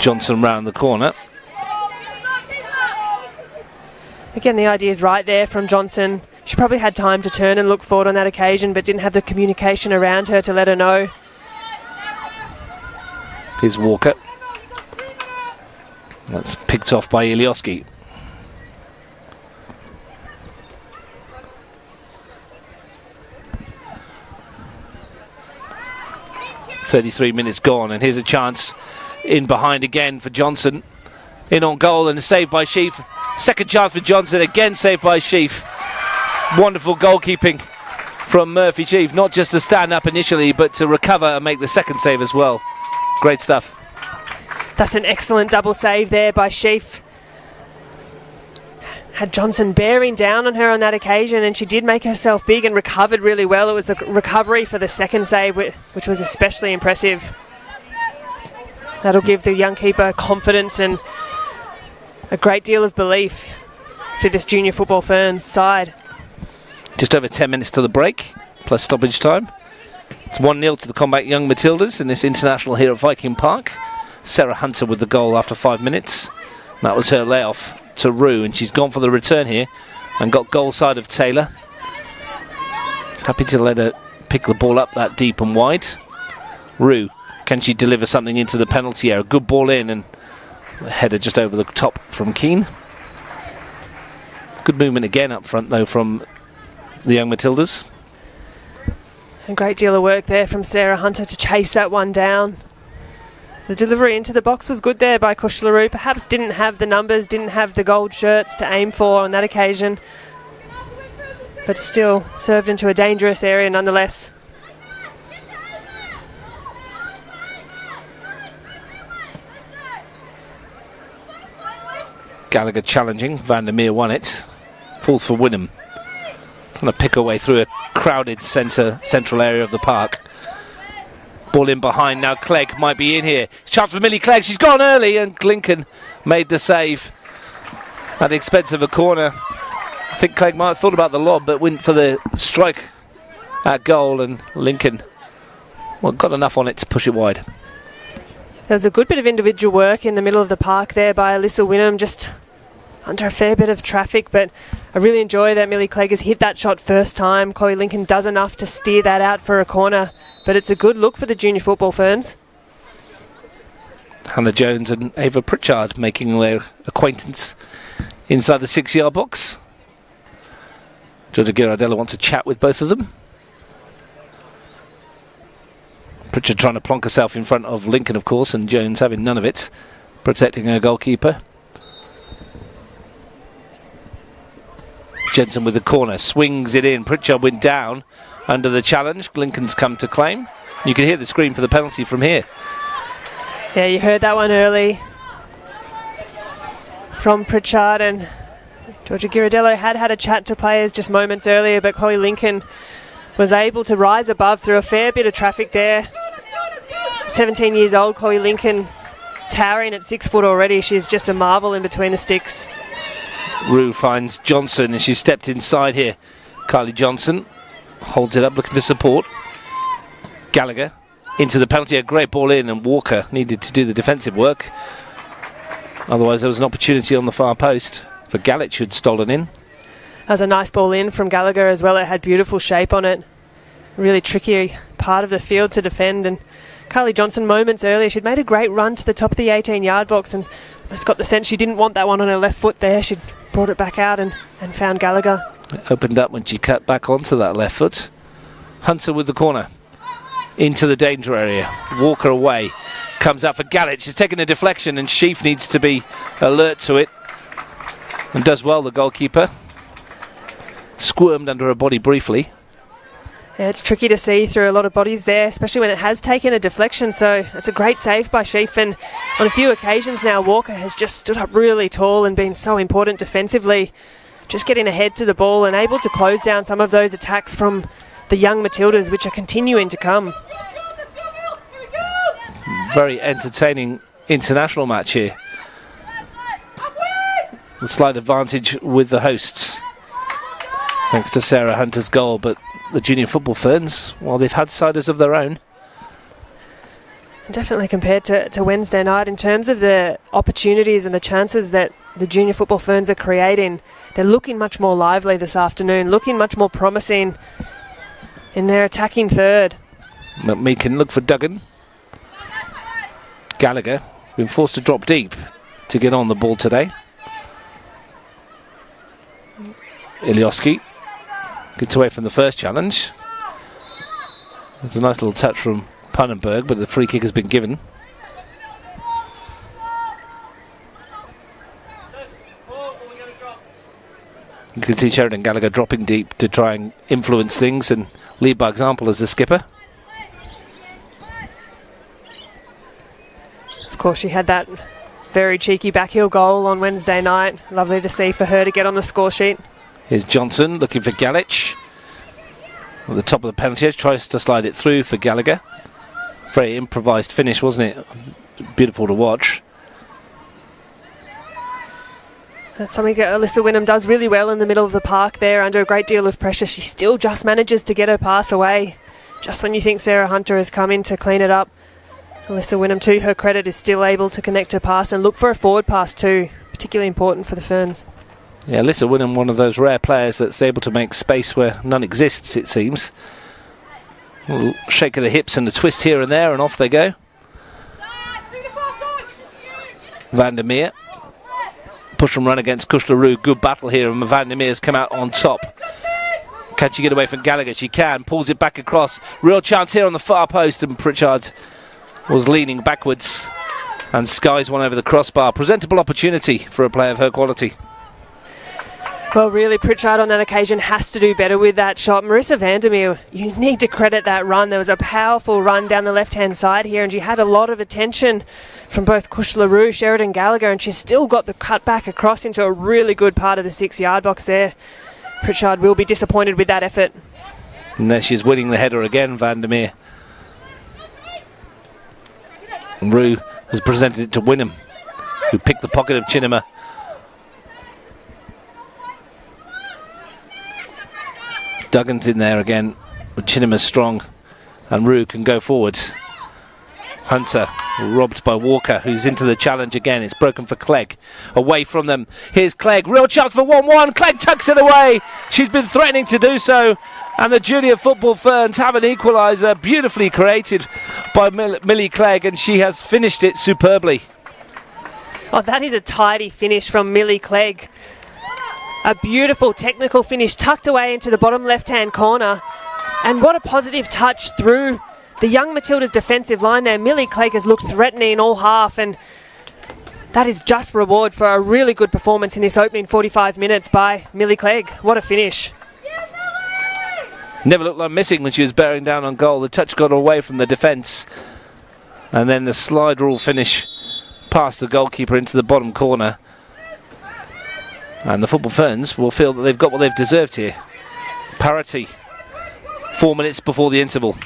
D: Johnson round the corner.
E: Again, the idea is right there from Johnson. She probably had time to turn and look forward on that occasion, but didn't have the communication around her to let her know.
D: Here's Walker. That's picked off by Ilioski. .33 minutes gone, and here's a chance in behind again for Johnson. In on goal and saved by Sheaf. Second chance for Johnson, again saved by Sheaf. Wonderful goalkeeping from Murphy Sheaf, not just to stand up initially, but to recover and make the second save as well. Great stuff.
E: That's an excellent double save there by Sheaf. Had Johnson bearing down on her on that occasion, and she did make herself big and recovered really well. It was the recovery for the second save which was especially impressive. That'll give the young keeper confidence and a great deal of belief for this Junior Football Ferns side.
D: Just over 10 minutes to the break, plus stoppage time. It's 1-0 to the CommBank Young Matildas in this international here at Viking Park. Sarah Hunter with the goal after 5 minutes. That was her layoff to Rue, and she's gone for the return here and got goal side of Taylor. She's happy to let her pick the ball up that deep and wide. Rue, can she deliver something into the penalty area? Good ball in, and the header just over the top from Keane. Good movement again up front though from the Young Matildas.
E: A great deal of work there from Sarah Hunter to chase that one down. The delivery into the box was good there by Kushlaroo. Perhaps didn't have the numbers, didn't have the gold shirts to aim for on that occasion, but still served into a dangerous area nonetheless.
D: Gallagher challenging. Vandermeer won it. Falls for Wynnum. Trying to pick her way through a crowded central area of the park. Ball in behind now. Clegg might be in here. Chance for Millie Clegg. She's gone early, and Lincoln made the save at the expense of a corner. I think Clegg might have thought about the lob, but went for the strike at goal, and Lincoln got enough on it to push it wide.
E: There was a good bit of individual work in the middle of the park there by Alyssa Wynnum, just under a fair bit of traffic, but I really enjoy that Millie Clegg has hit that shot first time. Chloe Lincoln does enough to steer that out for a corner, but it's a good look for the Junior Football Ferns.
D: Hannah Jones and Ava Pritchard making their acquaintance inside the 6-yard box. Georgia Girardello wants to chat with both of them. Pritchard trying to plonk herself in front of Lincoln, of course, and Jones having none of it, protecting her goalkeeper. Jensen with the corner, swings it in. Pritchard went down under the challenge. Lincoln's come to claim. You can hear the scream for the penalty from here.
E: Yeah, you heard that one early from Pritchard, and Georgia Girardello had a chat to players just moments earlier, but Chloe Lincoln was able to rise above through a fair bit of traffic there. 17 years old, Chloe Lincoln, towering at 6 foot already. She's just a marvel in between the sticks.
D: Rue finds Johnson, and she's stepped inside here. Kylie Johnson holds it up, looking for support. Gallagher into the penalty, a great ball in, and Walker needed to do the defensive work. Otherwise there was an opportunity on the far post for Galich, who'd stolen in.
E: That was a nice ball in from Gallagher as well. It had beautiful shape on it. Really tricky part of the field to defend, and Kylie Johnson moments earlier, she'd made a great run to the top of the 18-yard box, and I just got the sense she didn't want that one on her left foot there. She'd brought it back out and found Gallagher.
D: It opened up when she cut back onto that left foot. Hunter with the corner. Into the danger area. Walker away. Comes out for Galich. She's taking a deflection, and Sheaf needs to be alert to it. And does well, the goalkeeper. Squirmed under her body briefly.
E: Yeah, it's tricky to see through a lot of bodies there, especially when it has taken a deflection, so it's a great save by Sheaf, and on a few occasions now Walker has just stood up really tall and been so important defensively, just getting ahead to the ball and able to close down some of those attacks from the young Matildas, which are continuing to come.
D: Very entertaining international match here. The slight advantage with the hosts, thanks to Sarah Hunter's goal, but the Junior Football Ferns, while they've had siders of their own,
E: Definitely compared to Wednesday night in terms of the opportunities and the chances that the Junior Football Ferns are creating. They're looking much more lively this afternoon, looking much more promising in their attacking third.
D: Meakin look for Duggan. Gallagher been forced to drop deep to get on the ball today. Ilioski gets away from the first challenge. There's a nice little touch from Pannenberg, but the free kick has been given. You can see Sheridan Gallagher dropping deep to try and influence things and lead by example as the skipper.
E: Of course, she had that very cheeky backheel goal on Wednesday night. Lovely to see for her to get on the score sheet.
D: Here's Johnson looking for Galich. At the top of the penalty edge, tries to slide it through for Gallagher. Very improvised finish, wasn't it? Beautiful to watch.
E: That's something that Alyssa Wynnum does really well in the middle of the park there. Under a great deal of pressure, she still just manages to get her pass away. Just when you think Sarah Hunter has come in to clean it up, Alyssa Wynnum, to her credit, is still able to connect her pass and look for a forward pass too. Particularly important for the Ferns.
D: Yeah, Alyssa Wynnum, one of those rare players that's able to make space where none exists, it seems. A little shake of the hips and a twist here and there, and off they go. Vandermeer. Push and run against Kushlaroo. Good battle here, and Vandermeer's come out on top. Can she get away from Gallagher? She can. Pulls it back across. Real chance here on the far post, and Pritchard was leaning backwards and skies one over the crossbar. Presentable opportunity for a player of her quality.
E: Well, really, Pritchard on that occasion has to do better with that shot. Marissa Vandermeer, you need to credit that run. There was a powerful run down the left-hand side here, and she had a lot of attention from both Kushlaroo, Sheridan Gallagher, and she's still got the cut back across into a really good part of the 6-yard box there. Pritchard will be disappointed with that effort.
D: And there she's winning the header again, Vandermeer. And Rue has presented it to Wynnum, who picked the pocket of Chinema. Duggan's in there again, but Chinema's strong, and Rue can go forwards. Hunter robbed by Walker, who's into the challenge again. It's broken for Clegg. Away from them. Here's Clegg. Real chance for 1-1. Clegg tucks it away. She's been threatening to do so. And the Junior Football Ferns have an equaliser, beautifully created by Millie Clegg, and she has finished it superbly.
E: Oh, that is a tidy finish from Millie Clegg. A beautiful technical finish tucked away into the bottom left-hand corner. And what a positive touch through the Young Matildas defensive line there. Millie Clegg has looked threatening all half, and that is just reward for a really good performance in this opening 45 minutes by Millie Clegg. What a finish.
D: Never looked like missing when she was bearing down on goal. The touch got away from the defence. And then the slide rule finish past the goalkeeper into the bottom corner. And the Football Ferns will feel that they've got what they've deserved here. Parity. 4 minutes before the interval.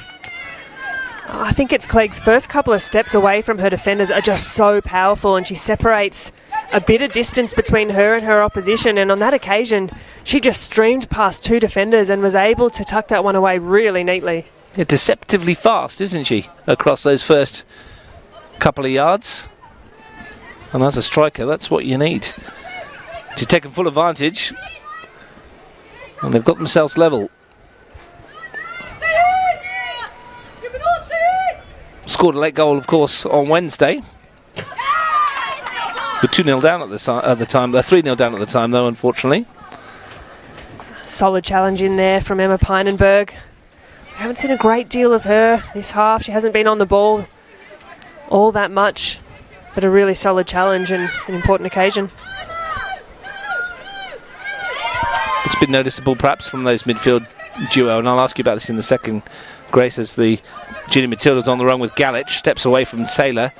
E: I think it's Clegg's first couple of steps away from her defenders are just so powerful, and she separates a bit of distance between her and her opposition, and on that occasion she just streamed past two defenders and was able to tuck that one away really neatly.
D: Yeah, deceptively fast, isn't she, across those first couple of yards? And as a striker, that's what you need. She's taken full advantage, and they've got themselves level. Scored a late goal, of course, on Wednesday. We're 2-0 down at the time. They're 3-0 down at the time, though, unfortunately.
E: Solid challenge in there from Emma Pannenberg. We haven't seen a great deal of her this half. She hasn't been on the ball all that much, but a really solid challenge and an important occasion.
D: It's been noticeable, perhaps, from those midfield duo, and I'll ask you about this in a second, Grace, as the Junior Matilda's on the run with Galich, steps away from Taylor.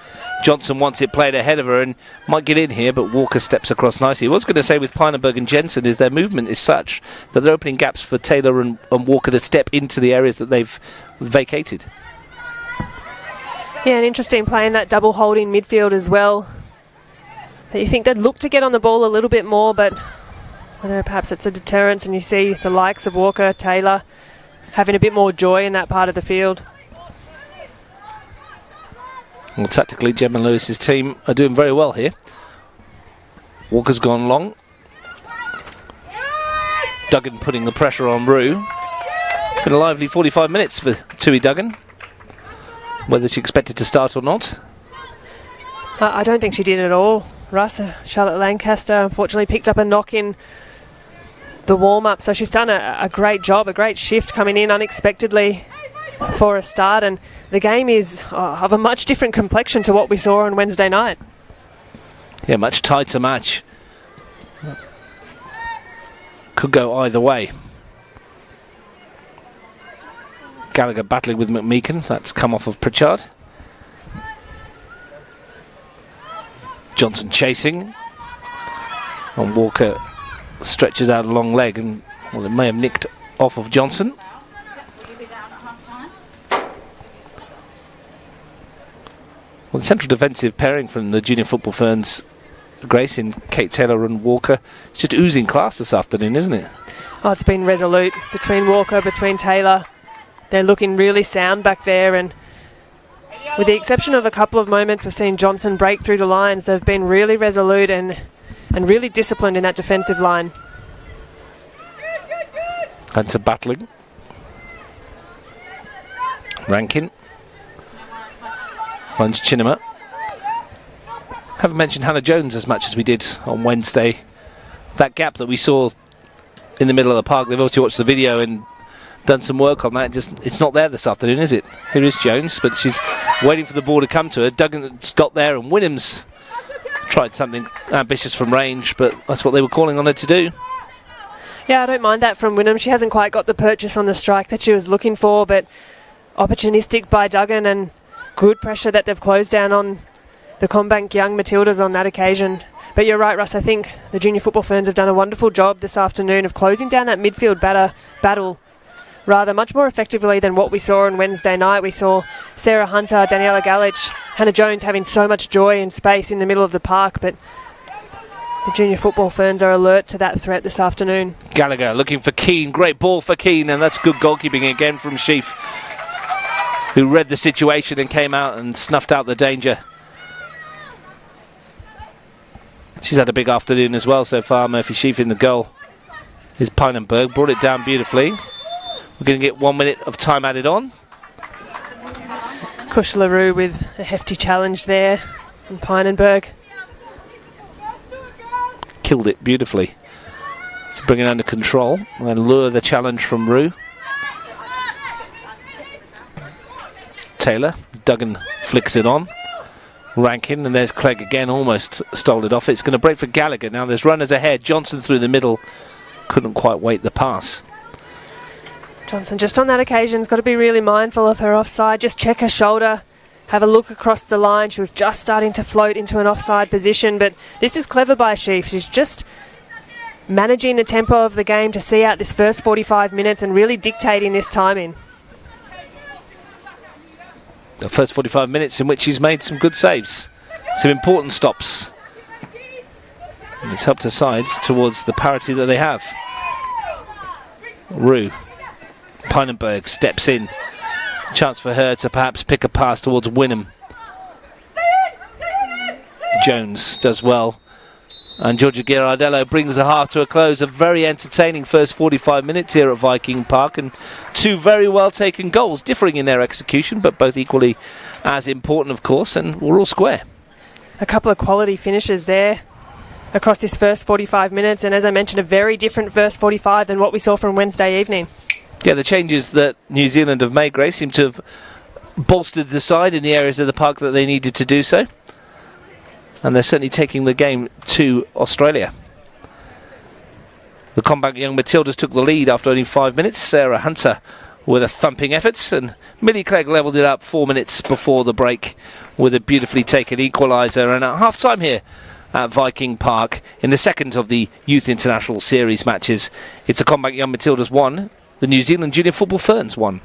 D: Johnson wants it played ahead of her and might get in here, but Walker steps across nicely. What I was going to say with Pannenberg and Jensen is their movement is such that they're opening gaps for Taylor and Walker to step into the areas that they've vacated.
E: Yeah, an interesting play in that double holding midfield as well. That you think they'd look to get on the ball a little bit more, but whether perhaps it's a deterrence and you see the likes of Walker, Taylor having a bit more joy in that part of the field.
D: Well, tactically, Gemma Lewis's team are doing very well here. Walker's gone long. Duggan putting the pressure on Rue. Been a lively 45 minutes for Tui Duggan. Whether she expected to start or not.
E: I don't think she did at all, Russ. Charlotte Lancaster unfortunately picked up a knock in the warm-up, so she's done a great job, a great shift coming in unexpectedly for a start, and the game is of a much different complexion to what we saw on Wednesday night.
D: Yeah, much tighter match. Could go either way. Gallagher battling with McMeekan. That's come off of Pritchard. Johnson chasing. And Walker stretches out a long leg, and well, it may have nicked off of Johnson. Well, the central defensive pairing from the Junior Football Ferns, Grace, in Kate Taylor and Walker, it's just oozing class this afternoon, isn't it?
E: Oh, it's been resolute between Walker, between Taylor. They're looking really sound back there, and with the exception of a couple of moments we've seen Johnson break through the lines, they've been really resolute and really disciplined in that defensive line.
D: Hunter battling. Rankin. Runs Chinema. Haven't mentioned Hannah Jones as much as we did on Wednesday. That gap that we saw in the middle of the park, they've obviously watched the video and done some work on that. It's not there this afternoon, is it? Here is Jones, but she's waiting for the ball to come to her. Duggan's got there, and Williams tried something ambitious from range, but that's what they were calling on her to do.
E: Yeah, I don't mind that from Wynnum. She hasn't quite got the purchase on the strike that she was looking for, but opportunistic by Duggan and good pressure that they've closed down on the CommBank Young Matildas on that occasion. But you're right, Russ, I think the Junior Football Ferns have done a wonderful job this afternoon of closing down that midfield battle rather much more effectively than what we saw on Wednesday night. We saw Sarah Hunter, Daniela Galich, Hannah Jones having so much joy and space in the middle of the park, but the Junior Football Ferns are alert to that threat this afternoon.
D: Gallagher looking for Keane. Great ball for Keane, and that's good goalkeeping again from Sheaf, who read the situation and came out and snuffed out the danger. She's had a big afternoon as well so far. Murphy Sheaf in the goal is Pinenberg. Brought it down beautifully. We're going to get 1 minute of time added on.
E: Kush LaRue with a hefty challenge there from Pinenberg.
D: Killed it beautifully to bring it under control and lure the challenge from Rue. Taylor, Duggan flicks it on. Rankin, and there's Clegg again, almost stole it off. It's going to break for Gallagher. Now there's runners ahead. Johnson through the middle. Couldn't quite wait the pass.
E: Johnson just on that occasion has got to be really mindful of her offside. Just check her shoulder. Have a look across the line. She was just starting to float into an offside position, but this is clever by Sheaf. She's just managing the tempo of the game to see out this first 45 minutes and really dictating this timing.
D: The first 45 minutes in which he's made some good saves, some important stops. And it's helped her sides towards the parity that they have. Rue. Pinenberg steps in. Chance for her to perhaps pick a pass towards Wynnum. Jones does well. And Georgia Girardello brings the half to a close. A very entertaining first 45 minutes here at Viking Park, and two very well taken goals, differing in their execution, but both equally as important, of course, and we're all square.
E: A couple of quality finishes there across this first 45 minutes, and as I mentioned, a very different first 45 than what we saw from Wednesday evening.
D: Yeah, the changes that New Zealand have made, Grace, seem to have bolstered the side in the areas of the park that they needed to do so. And they're certainly taking the game to Australia. The CommBank Young Matildas took the lead after only 5 minutes. Sarah Hunter with a thumping effort, and Millie Clegg levelled it up 4 minutes before the break with a beautifully taken equaliser. And at half-time here at Viking Park, in the second of the Youth International Series matches, it's a CommBank Young Matildas 1, the New Zealand Junior Football Ferns 1.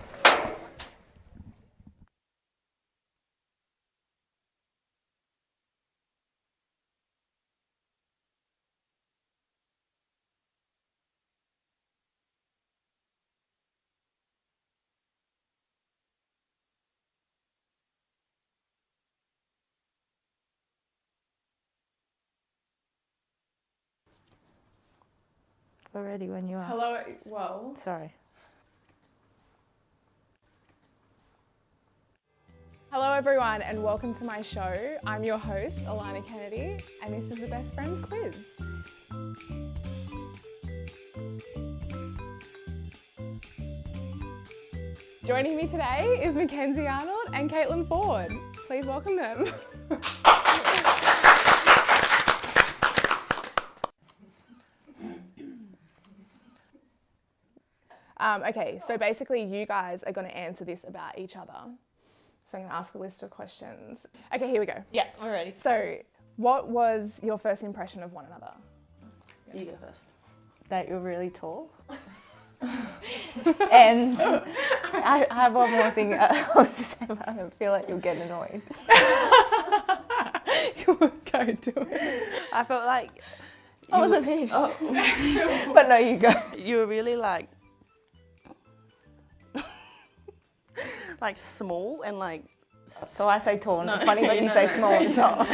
F: already when you are.
A: Hello, well.
F: Sorry.
G: Hello everyone and welcome to my show. I'm your host, Alana Kennedy, and this is the Best Friends Quiz. Joining me today is Mackenzie Arnold and Caitlin Ford. Please welcome them. Okay, so basically you guys are going to answer this about each other. So I'm going to ask a list of questions. Okay, here we go.
F: Yeah, we're ready.
G: So, what was your first impression of one another?
F: You go first. That you're really tall. And I have one more thing else to say, but I feel like you'll get annoyed.
G: Go do it.
F: I felt like I wasn't finished. But no, you go.
H: You were really like small and like.
F: So I say tall, and it's funny when you say small. It's not.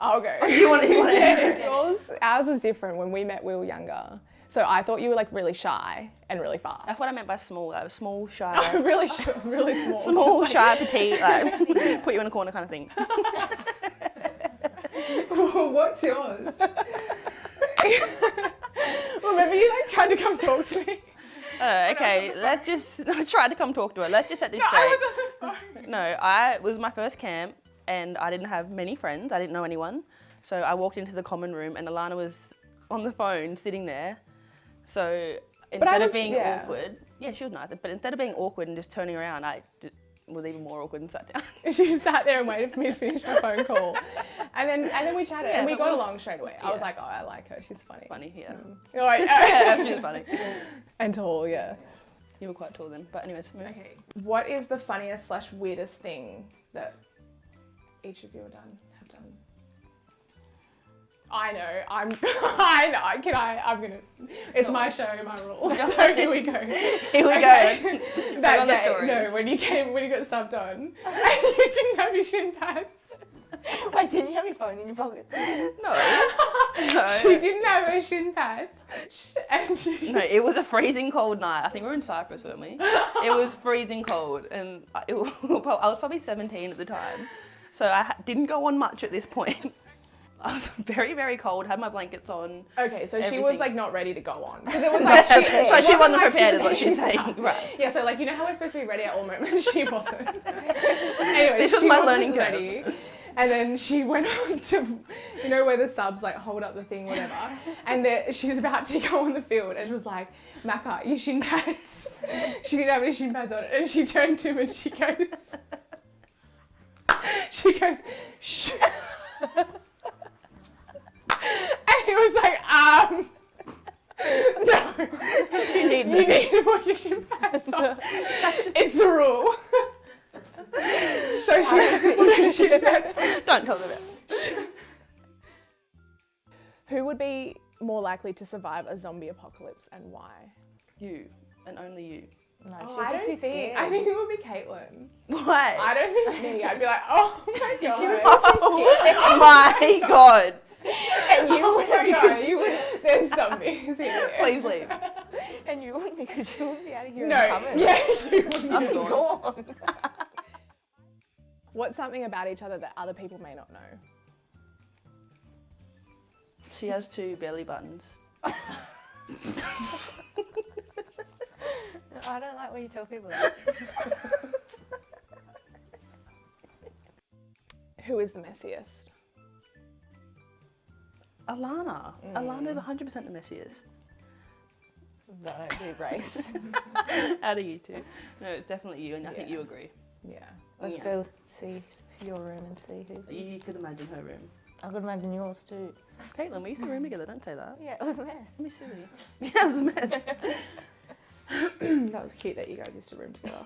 G: I'll go.
H: You want to.
G: Ours was different. When we met, we were younger. So I thought you were like really shy and really fast.
H: That's what I meant by small. Like small, shy.
G: really small.
H: Small, shy, petite. Like put you in a corner kind of thing.
G: What's yours? Remember you like tried to come talk to me?
H: Okay, let's just try to come talk to her. Let's just set this straight.
G: I was on the phone.
H: No, it was my first camp and I didn't have many friends. I didn't know anyone. So I walked into the common room and Alana was on the phone sitting there. So instead of being awkward, yeah, she was nice, but instead of being awkward and just turning around, I was even more awkward and sat down.
G: She sat there and waited for me to finish my phone call. And then we chatted and we got along straight away. I was like, oh, I like her, she's funny.
H: Funny, yeah.
G: Oh,
H: Yeah, she was funny.
G: And tall, yeah.
H: You were quite tall then, but anyways.
G: Okay. What is the funniest / weirdest thing that each of you have done? I know. I'm gonna. It's my show, my rules. So here we go.
H: Here we go.
G: That day, no, when you got subbed on, and you didn't have your shin pads.
F: Wait, didn't you have your phone in your pocket?
H: No.
G: She didn't have her shin pads, and
H: No, it was a freezing cold night. I think we were in Cyprus, weren't we? It was freezing cold, and I was probably 17 at the time, so I didn't go on much at this point. I was very, very cold, had my blankets on.
G: Okay, so
H: everything.
G: she was like not ready to go on. Because it was like
H: she wasn't prepared is what she's saying. Right.
G: Yeah, so like, you know how we're supposed to be ready at all moments? She wasn't. Anyway,
H: this was my learning curve.
G: And then she went on to, you know, where the subs like hold up the thing, whatever. And she's about to go on the field and she was like, Macca, your shin pads. She didn't have any shin pads on it. And she turned to him and she goes, shh. And he was like, no. You need to put your shin pads on. It's a rule. So she just put her shin pads on.
H: Don't tell them that.
G: Who would be more likely to survive a zombie apocalypse and why?
H: You, and only you.
F: No,
G: I don't think. I think it would be Caitlin.
H: Why?
G: I don't think me. I'd be like, oh my god.
F: She was too scared.
H: Oh my god.
F: And you wouldn't because you would.
G: There's zombies here.
H: Please leave.
F: And you wouldn't because you wouldn't be out of here.
G: No, yeah, you wouldn't.
H: I'm
F: Go on.
G: What's something about each other that other people may not know?
H: She has 2 belly buttons.
F: I don't like when you tell people that.
G: Who is the messiest?
H: Alana. Alana's 100% the messiest.
F: That don't do race.
H: Out of you two. No, it's definitely you, and I think you agree.
G: Yeah.
F: Let's go see your room and see who's.
H: You could imagine her room.
F: I could imagine yours too.
H: Caitlin, we used to room together, don't say that.
F: Yeah, it was a mess.
H: Let me see. Yeah, it was a mess.
G: That was cute that you guys used to room together.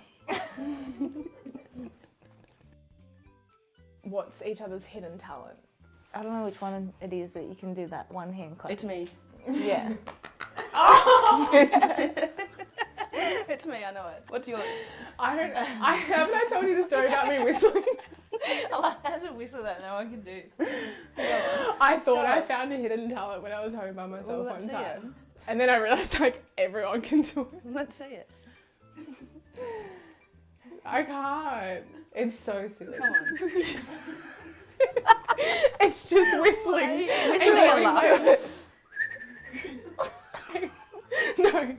G: What's each other's hidden talent?
F: I don't know which one it is that you can do that one hand clap.
H: It's me.
F: Yeah.
H: It's me, I know it. What's yours?
G: Haven't I told you the story about me whistling?
F: Alana hasn't whistled that no one can do.
G: I thought I found a hidden talent when I was home by myself one time. And then I realised like everyone can do it.
H: Let's see it.
G: I can't. It's so silly.
H: Come on.
G: It's just whistling.
H: Whistling and laughing.
G: No.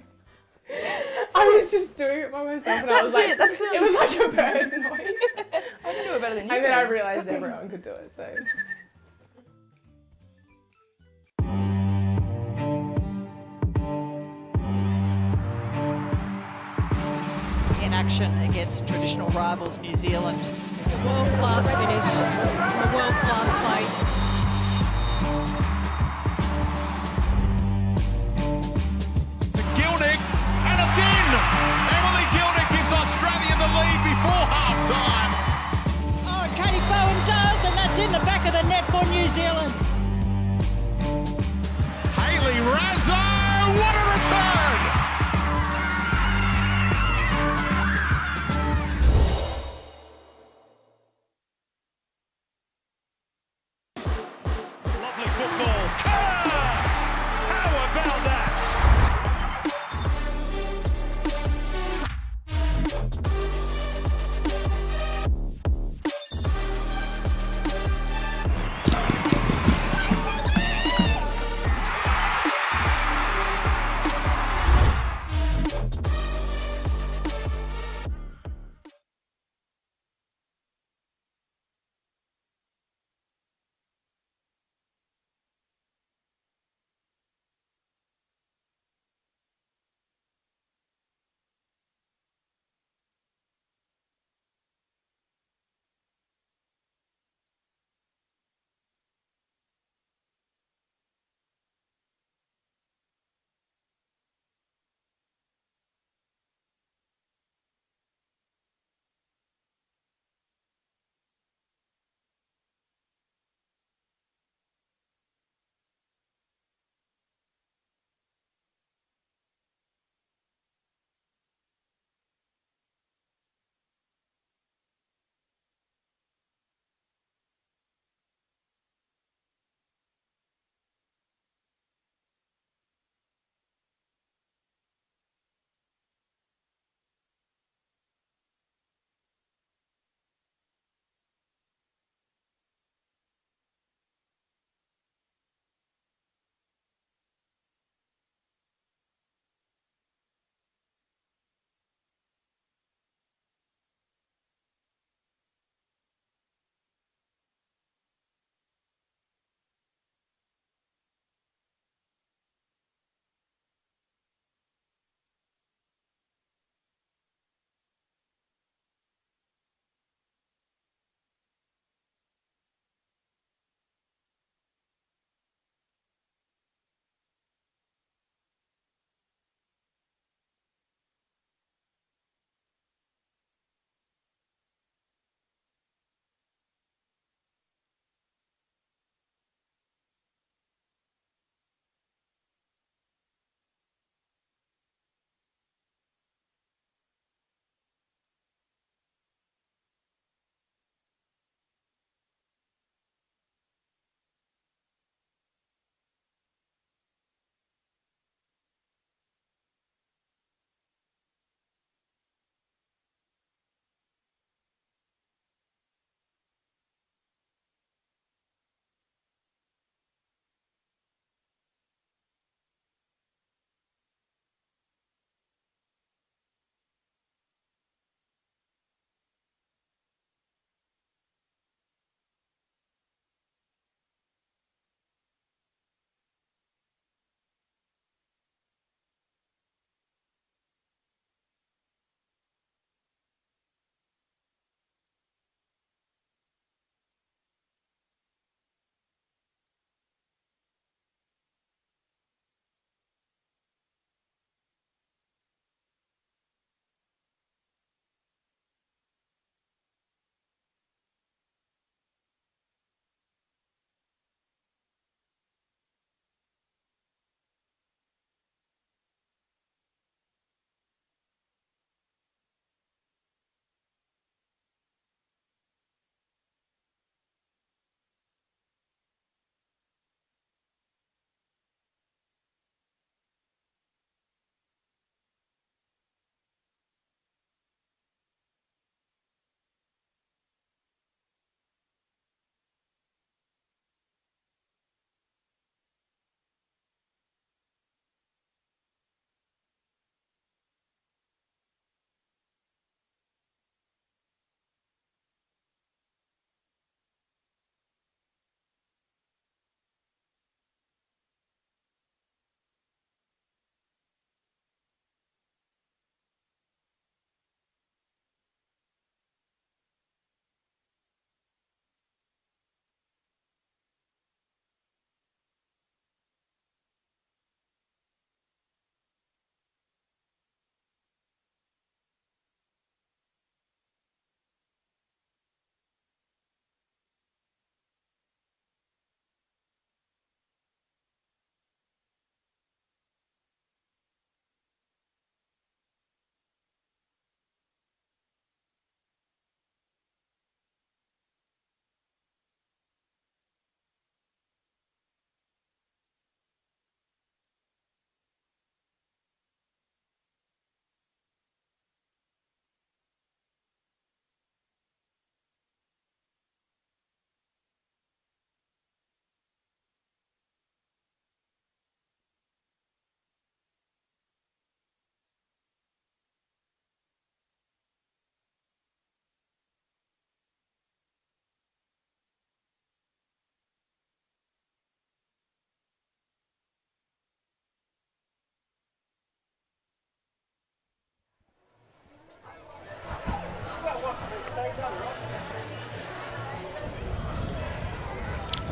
G: I was just doing it by myself and I was like, it was like a bird noise.
H: I can do it better than you.
G: And then I realised everyone could do it, so.
B: In action against traditional rivals New Zealand. It's a world-class finish, a world-class play.
C: Gilnick, and it's in! Emily Gilnick gives Australia the lead before half-time.
B: Oh, Katie Bowen does, and that's in the back of the net for New Zealand.
C: Hayley Razzo, what a return!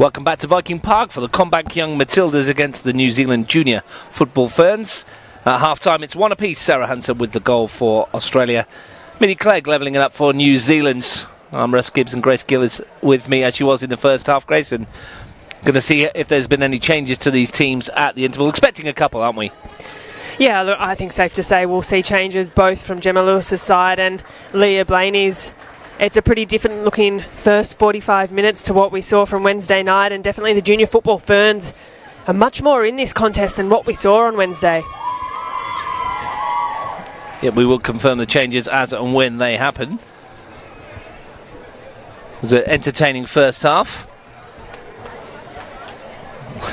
D: Welcome back to Viking Park for the CommBank Young Matildas against the New Zealand Junior Football Ferns. At half-time, it's one apiece. Sarah Hunter with the goal for Australia. Minnie Clegg levelling it up for New Zealand. Russ Gibbs and Grace Gill is with me as she was in the first half, Grace, and going to see if there's been any changes to these teams at the interval. Expecting a couple, aren't we?
E: Yeah, look, I think safe to say we'll see changes both from Gemma Lewis's side and Leah Blaney's. It's a pretty different looking first 45 minutes to what we saw from Wednesday night, and definitely the Junior Football Ferns are much more in this contest than what we saw on Wednesday.
D: Yeah, we will confirm the changes as and when they happen. It was an entertaining first half.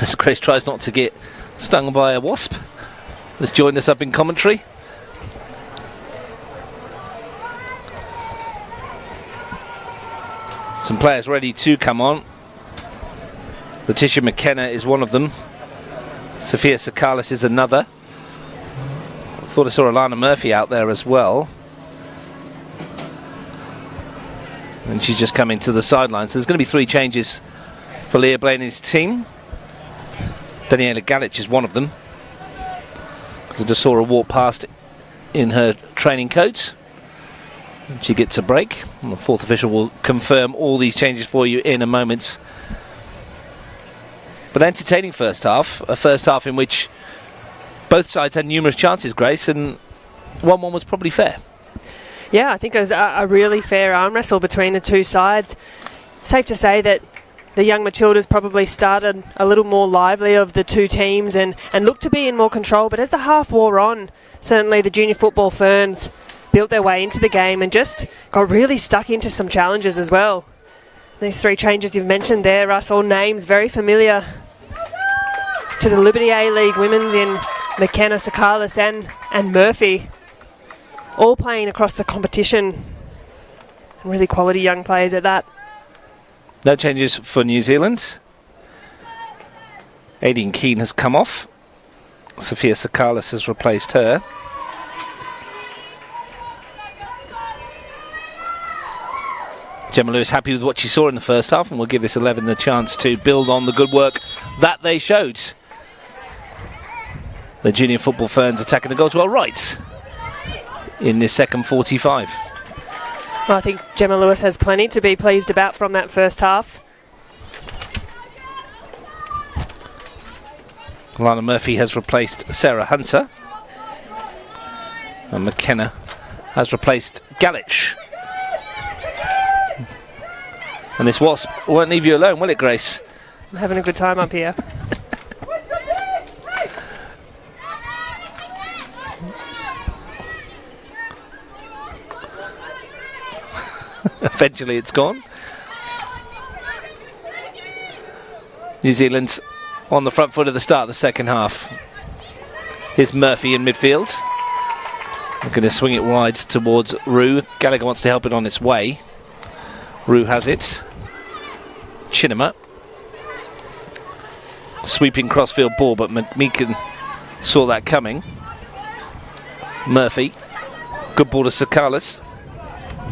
D: As Grace tries not to get stung by a wasp, has joined us up in commentary. Some players ready to come on. Letitia McKenna is one of them. Sophia Sakalis is another. I thought I saw Alana Murphy out there as well. And she's just coming to the sideline. So there's going to be 3 changes for Leah Blaney's team. Daniela Galich is one of them. I just saw her walk past in her training coat. She gets a break. And the 4th official will confirm all these changes for you in a moment. But entertaining first half. A first half in which both sides had numerous chances, Grace, and 1-1 was probably fair.
E: Yeah, I think it was a really fair arm wrestle between the two sides. Safe to say that the young Matildas probably started a little more lively of the two teams and looked to be in more control. But as the half wore on, certainly the Junior Football Ferns built their way into the game and just got really stuck into some challenges as well. These 3 changes you've mentioned there, Russ, all names very familiar to the Liberty A-League women's in McKenna, Sakalis and Murphy. All playing across the competition. And really quality young players at that.
D: No changes for New Zealand. Aideen Keane has come off. Sophia Sakalis has replaced her. Gemma Lewis happy with what she saw in the first half, and will give this 11 the chance to build on the good work that they showed. The Junior Football Ferns attacking the goal to our right in this second 45.
E: Well, I think Gemma Lewis has plenty to be pleased about from that first half.
D: Lana Murphy has replaced Sarah Hunter. And McKenna has replaced Galich. And this wasp won't leave you alone, will it, Grace?
E: I'm having a good time up here.
D: Eventually it's gone. New Zealand on the front foot at the start of the second half. Here's Murphy in midfield. They're going to swing it wide towards Rue. Gallagher wants to help it on its way. Rue has it. Chinema. Sweeping crossfield ball, but Meakin saw that coming. Murphy. Good ball to Sakalis.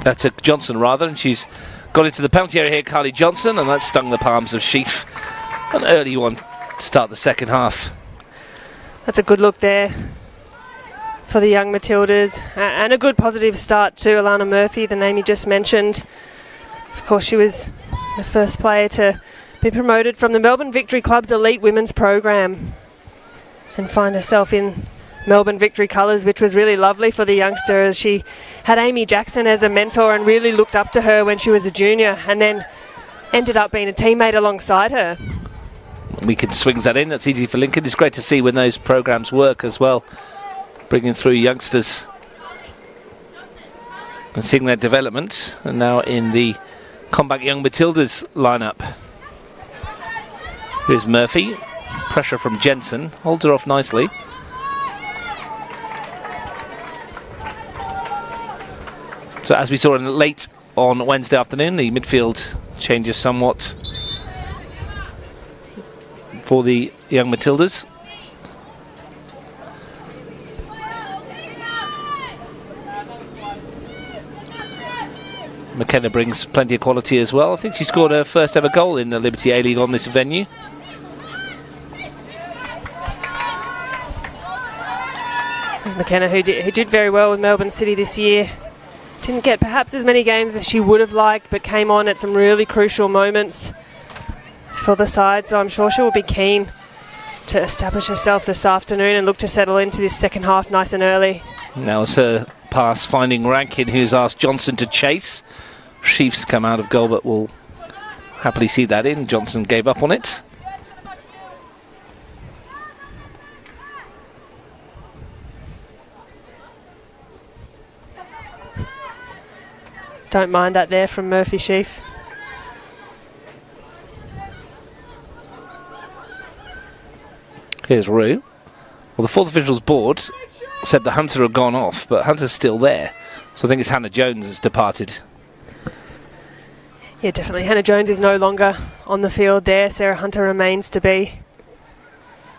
D: To Johnson, rather, and she's got into the penalty area here, Carly Johnson, and that stung the palms of Sheaf. An early one to start the second half.
E: That's a good look there for the young Matildas, and a good positive start to Alana Murphy, the name you just mentioned. Of course, she was the first player to be promoted from the Melbourne Victory Club's elite women's program and find herself in Melbourne Victory colours, which was really lovely for the youngster, as she had Amy Jackson as a mentor and really looked up to her when she was a junior, and then ended up being a teammate alongside her.
D: Meakin swings that in. That's easy for Lincoln. It's great to see when those programs work as well, bringing through youngsters and seeing their development. And now in the CommBank Young Matildas lineup. Here's Murphy. Pressure from Jensen. Holds her off nicely. So as we saw late on Wednesday afternoon, the midfield changes somewhat for the young Matildas. McKenna brings plenty of quality as well. I think she scored her first ever goal in the Liberty A-League on this venue.
E: There's McKenna, who did very well with Melbourne City this year. Didn't get perhaps as many games as she would have liked, but came on at some really crucial moments for the side, so I'm sure she will be keen to establish herself this afternoon and look to settle into this second half nice and early.
D: Now it's her pass finding Rankin, who's asked Johnson to chase. Chiefs come out of goal, but will happily see that in. Johnson gave up on it.
E: Don't mind that there from Murphy Sheaf.
D: Here's Rue. Well, the fourth officials board said the Hunter had gone off, but Hunter's still there. So I think it's Hannah Jones has departed.
E: Yeah, definitely. Hannah Jones is no longer on the field there. Sarah Hunter remains to be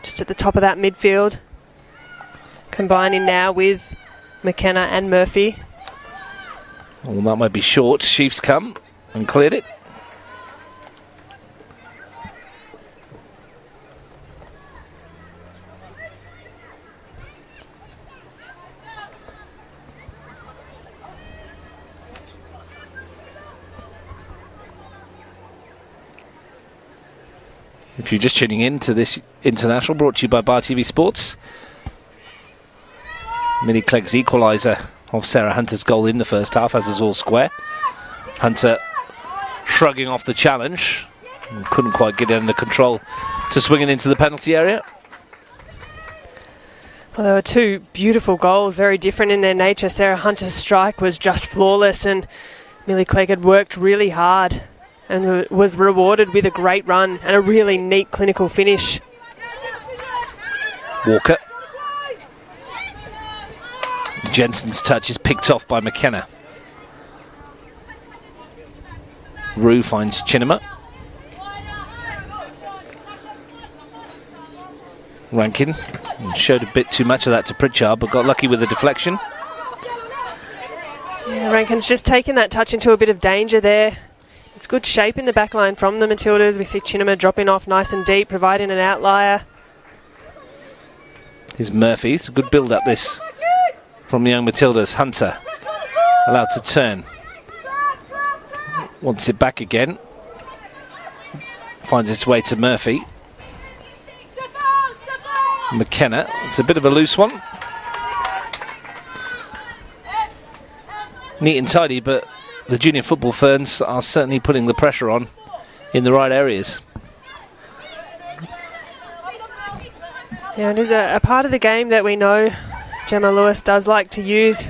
E: just at the top of that midfield, combining now with McKenna and Murphy.
D: Well, that might be short. Chiefs come and cleared it. If you're just tuning in to this international, brought to you by Bar TV Sports. Millie Clegg's equaliser of Sarah Hunter's goal in the first half, as is all square. Hunter shrugging off the challenge. And couldn't quite get it under control to swing it into the penalty area.
E: Well, there were two beautiful goals, very different in their nature. Sarah Hunter's strike was just flawless, and Millie Clegg had worked really hard and was rewarded with a great run and a really neat clinical finish.
D: Walker. Jensen's touch is picked off by McKenna. Rue finds Chinema. Rankin showed a bit too much of that to Pritchard, but got lucky with the deflection.
E: Yeah, Rankin's just taken that touch into a bit of danger there. It's good shape in the back line from the Matildas. We see Chinema dropping off nice and deep, providing an outlier.
D: Here's Murphy. It's a good build-up this from the Young Matildas. Hunter allowed to turn. Wants it back again. Finds its way to Murphy. McKenna. It's a bit of a loose one. Neat and tidy, but the Junior Football Ferns are certainly putting the pressure on in the right areas.
E: Yeah, it is a part of the game that we know Gemma Lewis does like to use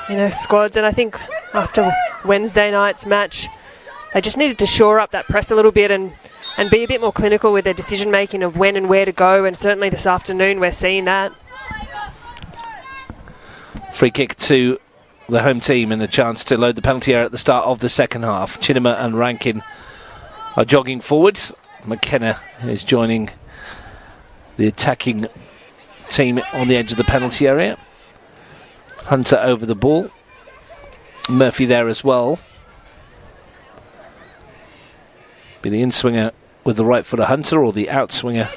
E: in her squads, and I think after Wednesday night's match they just needed to shore up that press a little bit and be a bit more clinical with their decision making of when and where to go, and certainly this afternoon we're seeing that.
D: Free kick to the home team and a chance to load the penalty area at the start of the second half. Chinema and Rankin are jogging forwards. McKenna is joining the attacking team on the edge of the penalty area. Hunter over the ball. Murphy there as well. Be the in-swinger with the right foot of Hunter, or the out-swinger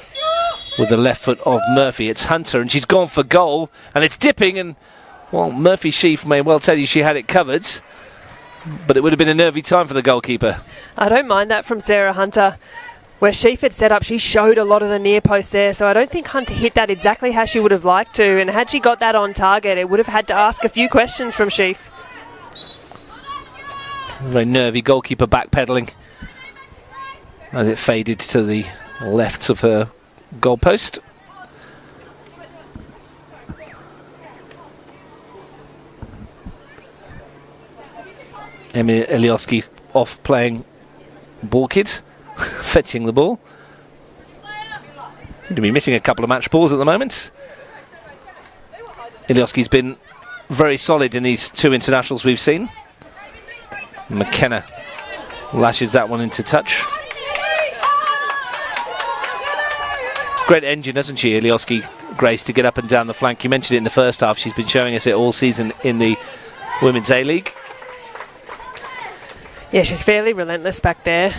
D: with the left foot of Murphy. It's Hunter, and she's gone for goal, and it's dipping, and well, Murphy Sheaf may well tell you she had it covered, but it would have been a nervy time for the goalkeeper.
E: I don't mind that from Sarah Hunter. Where Sheaf had set up, she showed a lot of the near post there, so I don't think Hunter hit that exactly how she would have liked to, and had she got that on target, it would have had to ask a few questions from Sheaf.
D: Very nervy goalkeeper backpedaling as it faded to the left of her goalpost. Emily Ilioski off playing ball kids, fetching the ball. Seem to be missing a couple of match balls at the moment. Ilioski's been very solid in these two internationals we've seen. McKenna lashes that one into touch. Great engine, hasn't she, Ilioski Grace, to get up and down the flank. You mentioned it in the first half. She's been showing us it all season in the Women's A-League.
E: Yeah, she's fairly relentless back there.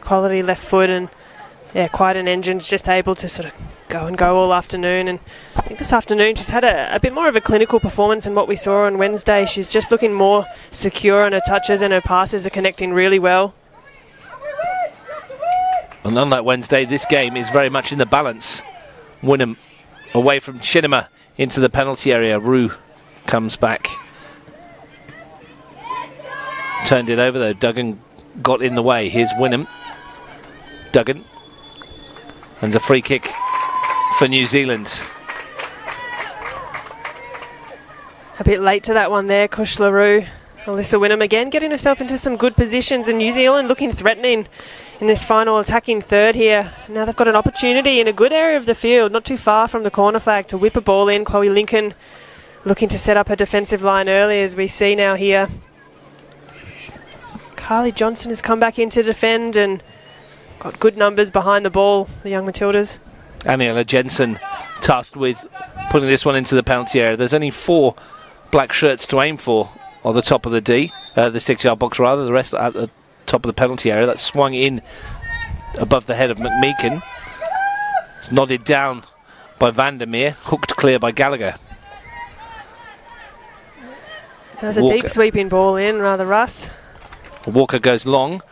E: Quality left foot and, yeah, quite an engine. Just able to sort of go all afternoon. And I think this afternoon she's had a bit more of a clinical performance than what we saw on Wednesday. She's just looking more secure on her touches and her passes are connecting really well.
D: And unlike Wednesday, this game is very much in the balance. Wynnum away from Chinema into the penalty area. Rue comes back. Turned it over though. Duggan got in the way. Here's Wynnum. Duggan. And a free kick for New Zealand.
E: A bit late to that one there, Kush LaRue. Alyssa Wynnum again getting herself into some good positions, and New Zealand looking threatening in this final attacking third here. Now they've got an opportunity in a good area of the field, not too far from the corner flag, to whip a ball in. Chloe Lincoln looking to set up her defensive line early, as we see now here. Carly Johnson has come back in to defend and got good numbers behind the ball, the young Matildas.
D: Aniela Jensen tasked with putting this one into the penalty area. There's only 4 black shirts to aim for on the top of the the 6-yard box rather. The rest at the top of the penalty area. That swung in above the head of McMeekin. It's nodded down by Vandermeer, hooked clear by Gallagher.
E: There's a deep sweeping ball in, rather Russ.
D: Walker goes long.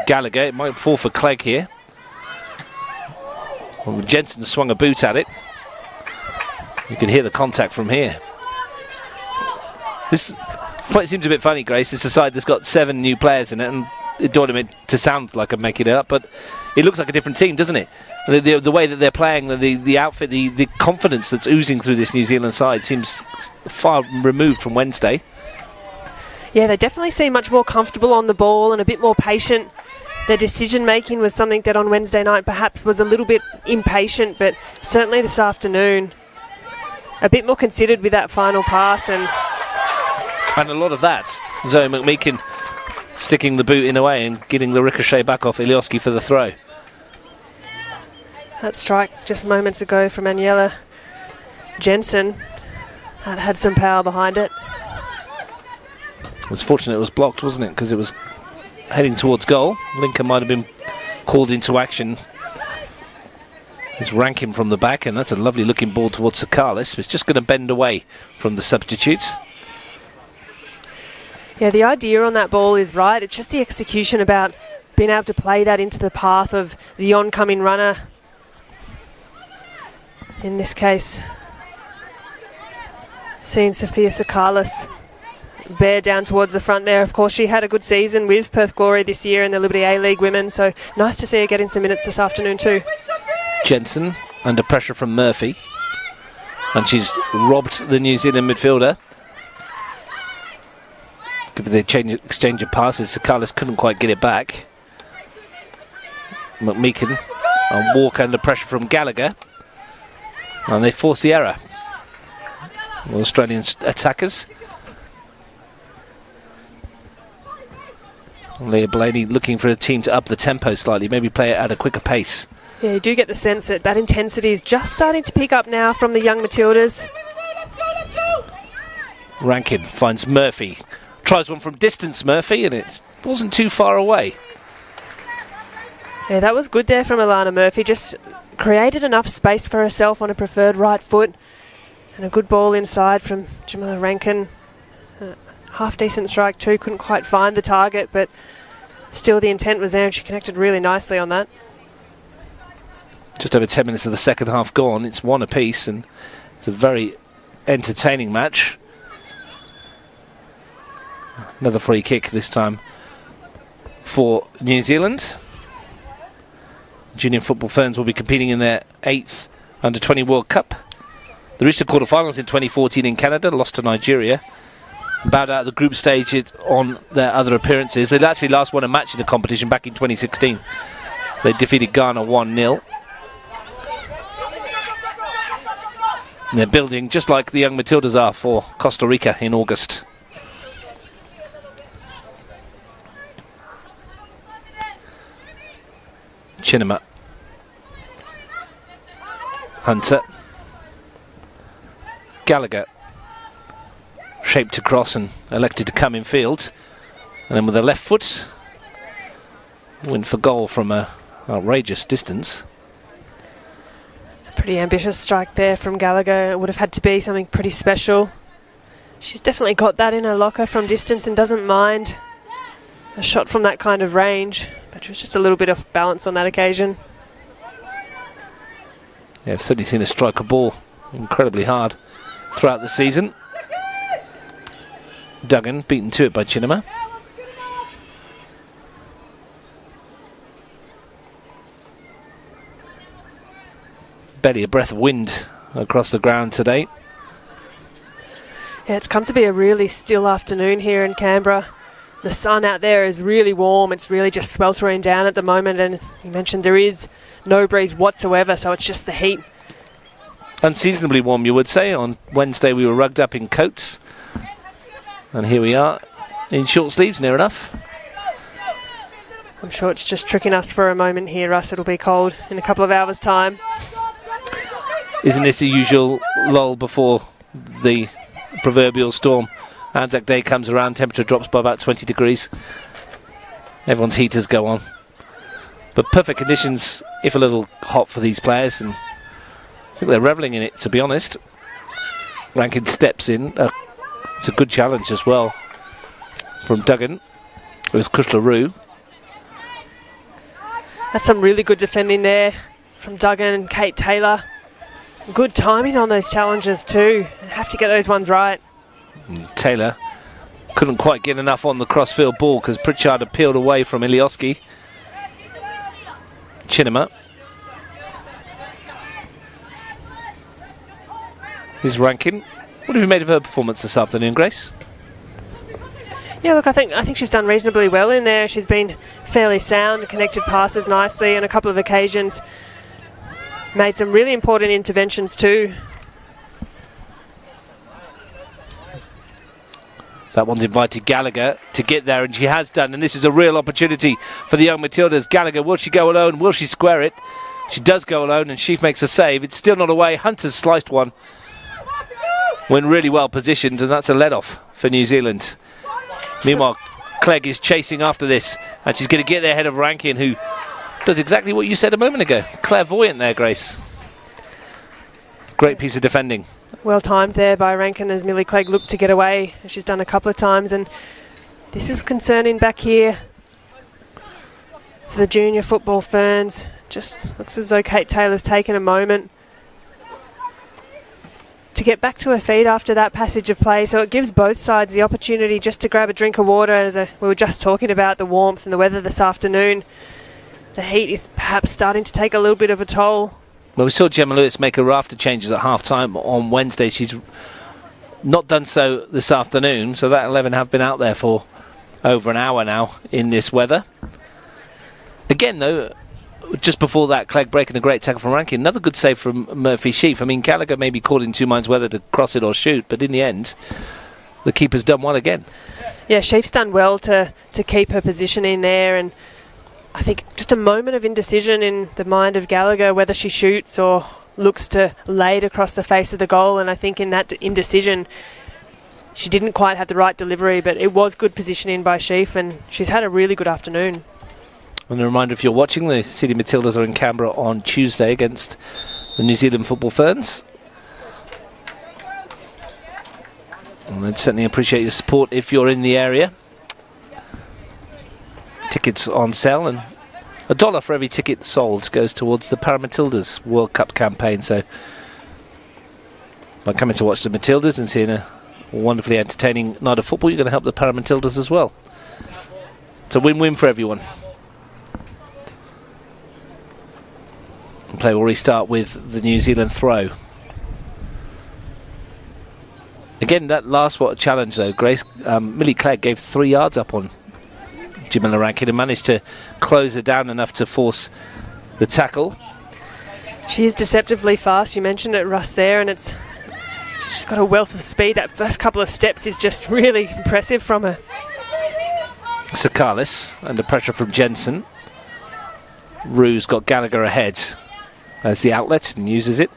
D: Gallagher, it might fall for Clegg here. Well, Jensen swung a boot at it. You can hear the contact from here. This seems a bit funny, Grace. It's a side that's got 7 new players in it, and it don't want it to sound like I'm making it up, but it looks like a different team, doesn't it? The way that they're playing, the outfit, the confidence that's oozing through this New Zealand side seems far removed from Wednesday.
E: Yeah, they definitely seem much more comfortable on the ball and a bit more patient. Their decision making was something that on Wednesday night perhaps was a little bit impatient, but certainly this afternoon a bit more considered with that final pass. And
D: a lot of that, Zoe McMeekin sticking the boot in a way and getting the ricochet back off Ilioski for the throw.
E: That strike just moments ago from Aniela Jensen, that had some power behind it.
D: It was fortunate it was blocked, wasn't it? Because it was heading towards goal. Lincoln might have been called into action. He's ranking from the back, and that's a lovely looking ball towards Sakalis. It's just going to bend away from the substitutes.
E: Yeah, the idea on that ball is right. It's just the execution about being able to play that into the path of the oncoming runner. In this case, seeing Sophia Sakalis bear down towards the front there. Of course, she had a good season with Perth Glory this year in the Liberty A-League Women, so nice to see her getting some minutes this afternoon too. Jensen
D: under pressure from Murphy, and she's robbed the New Zealand midfielder. Give the exchange of passes. Sakalis couldn't quite get it back. McMeekin and Walker under pressure from Gallagher, and they force the error. Well, Australian attackers. Leah Blaney looking for a team to up the tempo slightly, maybe play it at a quicker pace.
E: Yeah, you do get the sense that that intensity is just starting to pick up now from the young Matildas.
D: Rankin finds Murphy. Tries one from distance, Murphy, and it wasn't too far away.
E: Yeah, that was good there from Alana Murphy. Just created enough space for herself on a preferred right foot. And a good ball inside from Jamila Rankin. Half-decent strike too, couldn't quite find the target, but still the intent was there and she connected really nicely on that.
D: Just over 10 minutes of the second half gone. It's 1 apiece, and it's a very entertaining match. Another free kick this time for New Zealand. Junior Football Ferns will be competing in their 8th Under-20 World Cup. They reached the quarterfinals in 2014 in Canada, lost to Nigeria. Bowed out the group stage on their other appearances. They actually last won a match in the competition back in 2016. They defeated Ghana 1-0. And they're building just like the young Matildas are for Costa Rica in August. Chinema. Hunter. Gallagher. Shaped to cross and elected to come in field. And then with the left foot, went for goal from a outrageous distance.
E: Pretty ambitious strike there from Gallagher. It would have had to be something pretty special. She's definitely got that in her locker from distance and doesn't mind a shot from that kind of range, but she was just a little bit off balance on that occasion.
D: Yeah, I've certainly seen her strike a ball incredibly hard throughout the season. Duggan beaten to it by Chinema. Barely a breath of wind across the ground today.
E: Yeah, it's come to be a really still afternoon here in Canberra. The sun out there is really warm. It's really just sweltering down at the moment, and you mentioned there is no breeze whatsoever, so it's just the heat.
D: Unseasonably warm, you would say. On Wednesday we were rugged up in coats, and here we are in short sleeves, near enough.
E: I'm sure it's just tricking us for a moment here, Russ. It'll be cold in a couple of hours' time.
D: Isn't this the usual lull before the proverbial storm? Anzac Day comes around, temperature drops by about 20 degrees. Everyone's heaters go on. But perfect conditions, if a little hot for these players, and I think they're revelling in it, to be honest. Rankin steps in. It's a good challenge as well from Duggan with Kushlaroo.
E: That's some really good defending there from Duggan and Kate Taylor. Good timing on those challenges too. Have to get those ones right.
D: Taylor couldn't quite get enough on the crossfield ball because Pritchard had peeled away from Ilioski. Chinema. Here's Rankin. What have you made of her performance this afternoon, Grace?
E: Yeah, look, I think she's done reasonably well in there. She's been fairly sound, connected passes nicely on a couple of occasions. Made some really important interventions too.
D: That one's invited Gallagher to get there, and she has done, and this is a real opportunity for the young Matildas. Gallagher, will she go alone? Will she square it? She does go alone, and Sheaf makes a save. It's still not away. Hunter's sliced one when really well positioned, and that's a let-off for New Zealand. Meanwhile, Clegg is chasing after this, and she's going to get there ahead of Rankin, who does exactly what you said a moment ago. Clairvoyant there, Grace. Great piece of defending.
E: Well timed there by Rankin as Millie Clegg looked to get away. She's done a couple of times, and this is concerning back here for the Junior Football Ferns. Just looks as though Kate Taylor's taken a moment to get back to her feet after that passage of play, so it gives both sides the opportunity just to grab a drink of water. As we were just talking about the warmth and the weather this afternoon, the heat is perhaps starting to take a little bit of a toll.
D: Well, we saw Gemma Lewis make a raft of changes at half-time on Wednesday. She's not done so this afternoon, so that 11 have been out there for over an hour now in this weather. Again, though, just before that, Clegg breaking a great tackle from Rankin. Another good save from Murphy Sheaf. I mean, Gallagher may be caught in two minds whether to cross it or shoot, but in the end, the keeper's done one again.
E: Yeah, Sheaf's done well to keep her position in there, and I think just a moment of indecision in the mind of Gallagher whether she shoots or looks to lay it across the face of the goal, and I think in that indecision she didn't quite have the right delivery, but it was good positioning by Sheaf, and she's had a really good afternoon.
D: And a reminder, if you're watching, the City Matildas are in Canberra on Tuesday against the New Zealand Football Ferns. And I'd certainly appreciate your support if you're in the area. Tickets on sale, and $1 for every ticket sold goes towards the Paramatildas World Cup campaign. So by coming to watch the Matildas and seeing a wonderfully entertaining night of football, you're going to help the Paramatildas as well. It's a win-win for everyone. Play will restart with the New Zealand throw. Again, that last challenge though, Grace, Millie Clegg gave 3 yards up on Jamila Rankin and managed to close her down enough to force the tackle.
E: She is deceptively fast. You mentioned it, Russ, there, and she's got a wealth of speed. That first couple of steps is just really impressive from her.
D: Sakalis under pressure from Jensen. Rue's got Gallagher ahead as the outlet and uses it.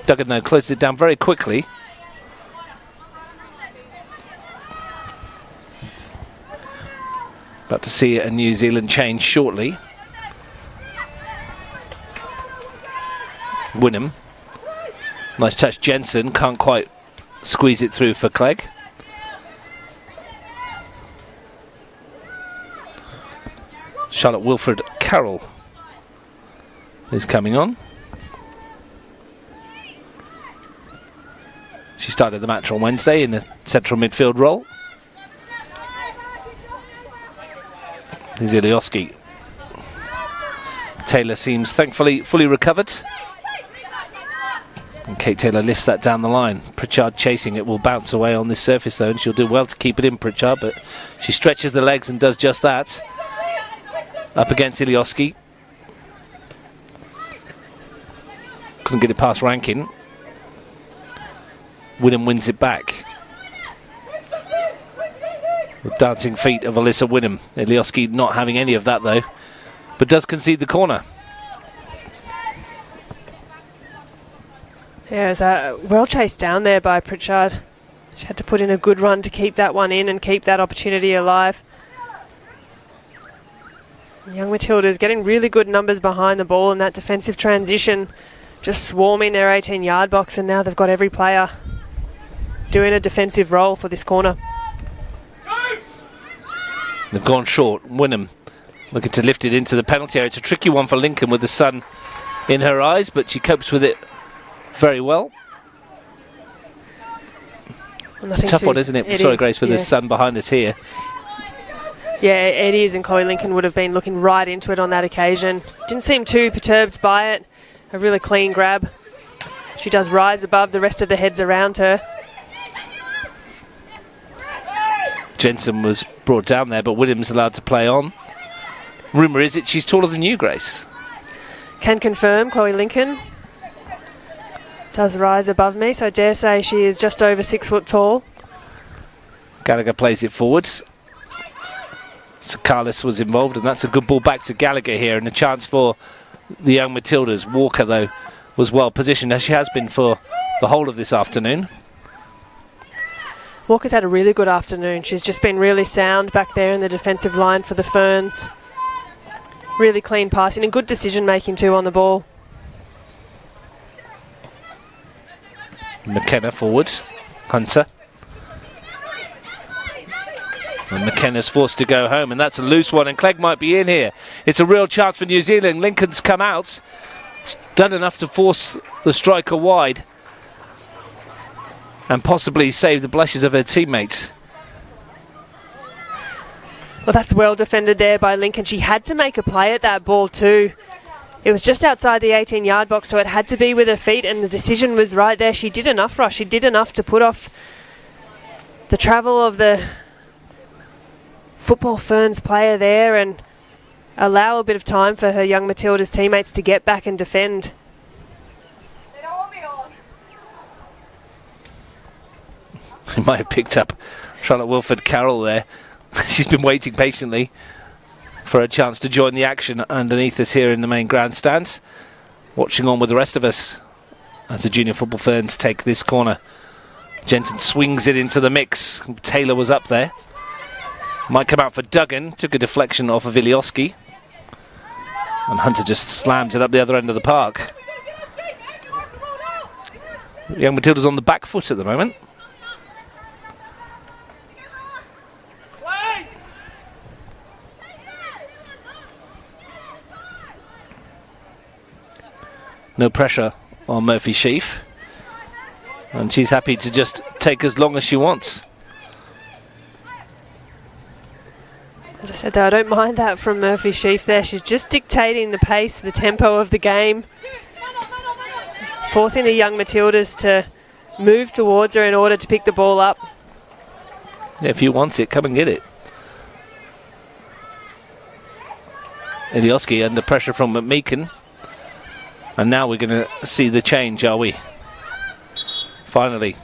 D: Duggan though closes it down very quickly. About to see a New Zealand change shortly. Wynnum. Nice touch, Jensen. Can't quite squeeze it through for Clegg. Charlotte Wilfred Carroll is coming on. She started the match on Wednesday in the central midfield role. Here's Ilioski. Taylor seems thankfully fully recovered. And Kate Taylor lifts that down the line. Pritchard chasing it, will bounce away on this surface though, and she'll do well to keep it in, Pritchard, but she stretches the legs and does just that. Up against Ilioski. Couldn't get it past Rankin. Wynnum wins it back. The dancing feet of Alyssa Wynnum. Ilioski not having any of that though, but does concede the corner.
E: Yeah, it was well chased down there by Pritchard. She had to put in a good run to keep that one in and keep that opportunity alive. Young Matildas getting really good numbers behind the ball in that defensive transition, just swarming their 18-yard box, and now they've got every player doing a defensive role for this corner.
D: They've gone short. Wynnum looking to lift it into the penalty area. It's a tricky one for Lincoln with the sun in her eyes, but she copes with it very well. It's a tough one, isn't it? Sorry, Grace, with the sun behind us here.
E: Yeah, it is, and Chloe Lincoln would have been looking right into it on that occasion. Didn't seem too perturbed by it. A really clean grab. She does rise above the rest of the heads around her.
D: Jensen was brought down there, but Williams allowed to play on. Rumour is that she's taller than you, Grace.
E: Can confirm, Chloe Lincoln does rise above me, so I dare say she is just over 6 foot tall.
D: Gallagher plays it forwards. So Carlos was involved, and that's a good ball back to Gallagher here, and a chance for the Young Matildas. Walker, though, was well positioned, as she has been for the whole of this afternoon.
E: Walker's had a really good afternoon. She's just been really sound back there in the defensive line for the Ferns. Really clean passing and good decision making too on the ball.
D: McKenna forwards. Hunter. And McKenna's forced to go home, and that's a loose one, and Clegg might be in here. It's a real chance for New Zealand. Lincoln's come out. She's done enough to force the striker wide and possibly save the blushes of her teammates.
E: Well, that's well defended there by Lincoln. She had to make a play at that ball too. It was just outside the 18-yard box, so it had to be with her feet, and the decision was right there. She did enough, Ross. She did enough to put off the travel of the Football Ferns player there and allow a bit of time for her Young Matildas teammates to get back and defend.
G: They don't want me on.
D: He might have picked up Charlotte Wilfred Carroll there. She's been waiting patiently for a chance to join the action underneath us here in the main grandstands. Watching on with the rest of us as the Junior Football Ferns take this corner. Jensen swings it into the mix. Taylor was up there. Might come out for Duggan. Took a deflection off of Ilioski. And Hunter just slams it up the other end of the park. Young Matilda's on the back foot at the moment. No pressure on Murphy Sheaf. And she's happy to just take as long as she wants.
E: As I said though, I don't mind that from Murphy Sheaf there. She's just dictating the pace, the tempo of the game. Forcing the Young Matildas to move towards her in order to pick the ball up.
D: Yeah, if you want it, come and get it. Ilioski under pressure from McMeekin. And now we're going to see the change, are we? Finally.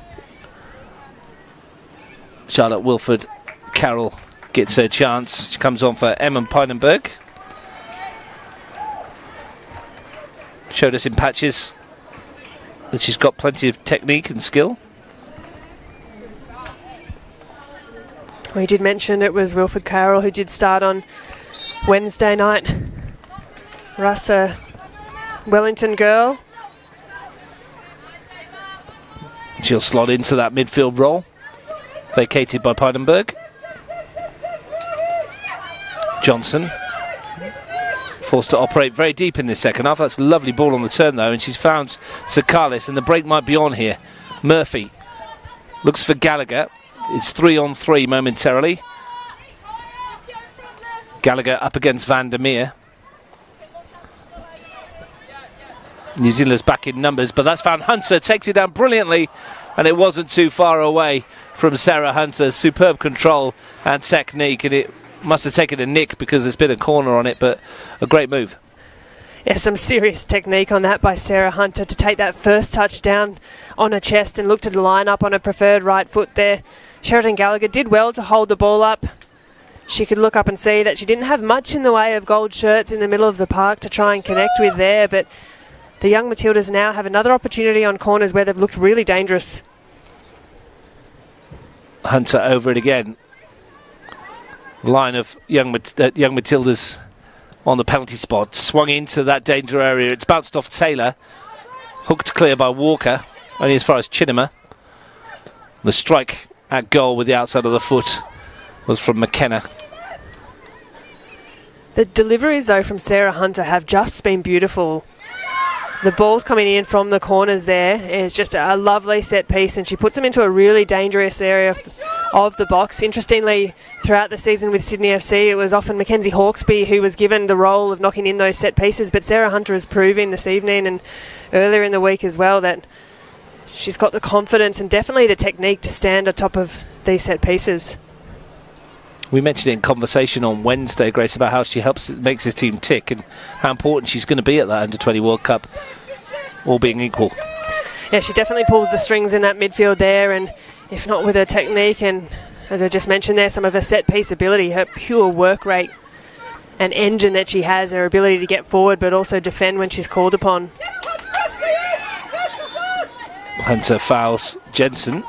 D: Charlotte Wilfred Carroll gets her chance. She comes on for Emma Pynenberg. Showed us in patches that she's got plenty of technique and skill.
E: We did mention it was Wilfred Carroll who did start on Wednesday night. Russ, a Wellington girl.
D: She'll slot into that midfield role, vacated by Peidenberg. Johnson forced to operate very deep in this second half. That's a lovely ball on the turn though, and she's found Sakalis, and the break might be on here. Murphy looks for Gallagher. It's 3-on-3 momentarily. Gallagher up against Van der Meer. New Zealand's back in numbers, but that's found Hunter, takes it down brilliantly, and it wasn't too far away from Sarah Hunter. Superb control and technique, and it must have taken a nick because there's been a corner on it, but a great move.
E: Yeah, some serious technique on that by Sarah Hunter to take that first touch down on her chest and look to the line up on her preferred right foot there. Sheridan Gallagher did well to hold the ball up. She could look up and see that she didn't have much in the way of gold shirts in the middle of the park to try and connect with there, but the young Matildas now have another opportunity on corners where they've looked really dangerous.
D: Hunter over it again. Line of young Matildas on the penalty spot. Swung into that danger area. It's bounced off Taylor. Hooked clear by Walker. Only as far as Chinema. The strike at goal with the outside of the foot was from McKenna.
E: The deliveries, though, from Sarah Hunter have just been beautiful. The ball's coming in from the corners there. It's just a lovely set piece, and she puts them into a really dangerous area of the box. Interestingly, throughout the season with Sydney FC, it was often Mackenzie Hawkesby who was given the role of knocking in those set pieces, but Sarah Hunter has proven this evening and earlier in the week as well that she's got the confidence and definitely the technique to stand on top of these set pieces.
D: We mentioned it in conversation on Wednesday, Grace, about how she makes this team tick and how important she's going to be at that Under-20 World Cup, all being equal.
E: Yeah, she definitely pulls the strings in that midfield there, and if not with her technique and, as I just mentioned there, some of her set-piece ability, her pure work rate and engine that she has, her ability to get forward but also defend when she's called upon.
D: Hunter fouls Jensen.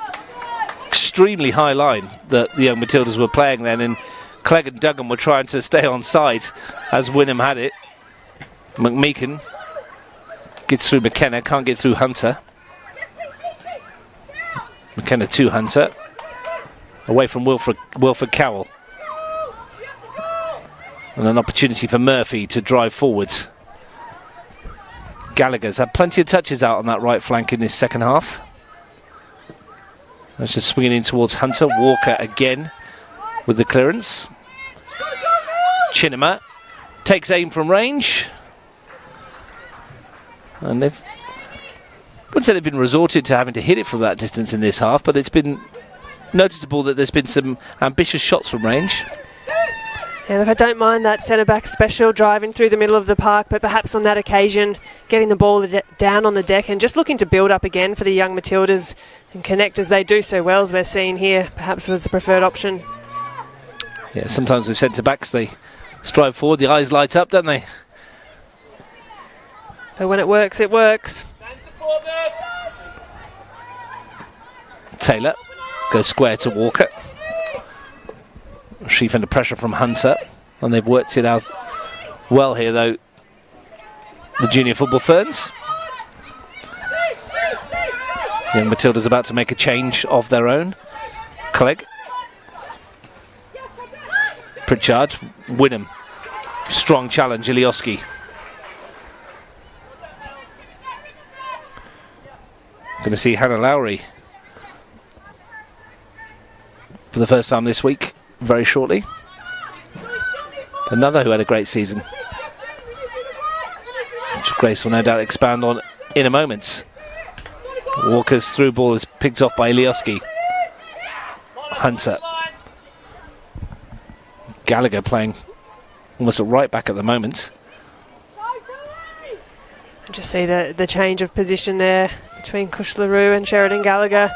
D: Extremely high line that the young Matildas were playing then, and Clegg and Duggan were trying to stay on side as Wynnum had it. McMeekin gets through McKenna, can't get through Hunter. McKenna to Hunter, away from Wilfred Cowell, and an opportunity for Murphy to drive forwards. Gallagher's had plenty of touches out on that right flank in this second half. That's just swinging in towards Hunter. Walker again with the clearance. Chinema takes aim from range. And I wouldn't say they've been resorted to having to hit it from that distance in this half, but it's been noticeable that there's been some ambitious shots from range.
E: Yeah, look, I don't mind that centre-back special driving through the middle of the park, but perhaps on that occasion getting the ball down on the deck and just looking to build up again for the young Matildas and connect as they do so well, as we're seeing here, perhaps was the preferred option.
D: Yeah, sometimes with centre-backs they strive forward, the eyes light up, don't they?
E: But when it works, it works.
D: Taylor goes square to Walker. Sheaf under pressure from Hunter, and they've worked it out well here though, the Junior Football Ferns. Young Matilda's about to make a change of their own. Clegg, Pritchard, Wynnum, strong challenge, Ilioski. Going to see Hannah Lowry for the first time this week, very shortly. Another who had a great season, which Grace will no doubt expand on in a moment. Walker's through ball is picked off by Ilioski. Hunter. Gallagher playing almost a right back at the moment.
E: Just see the change of position there between Kush LaRue and Sheridan Gallagher.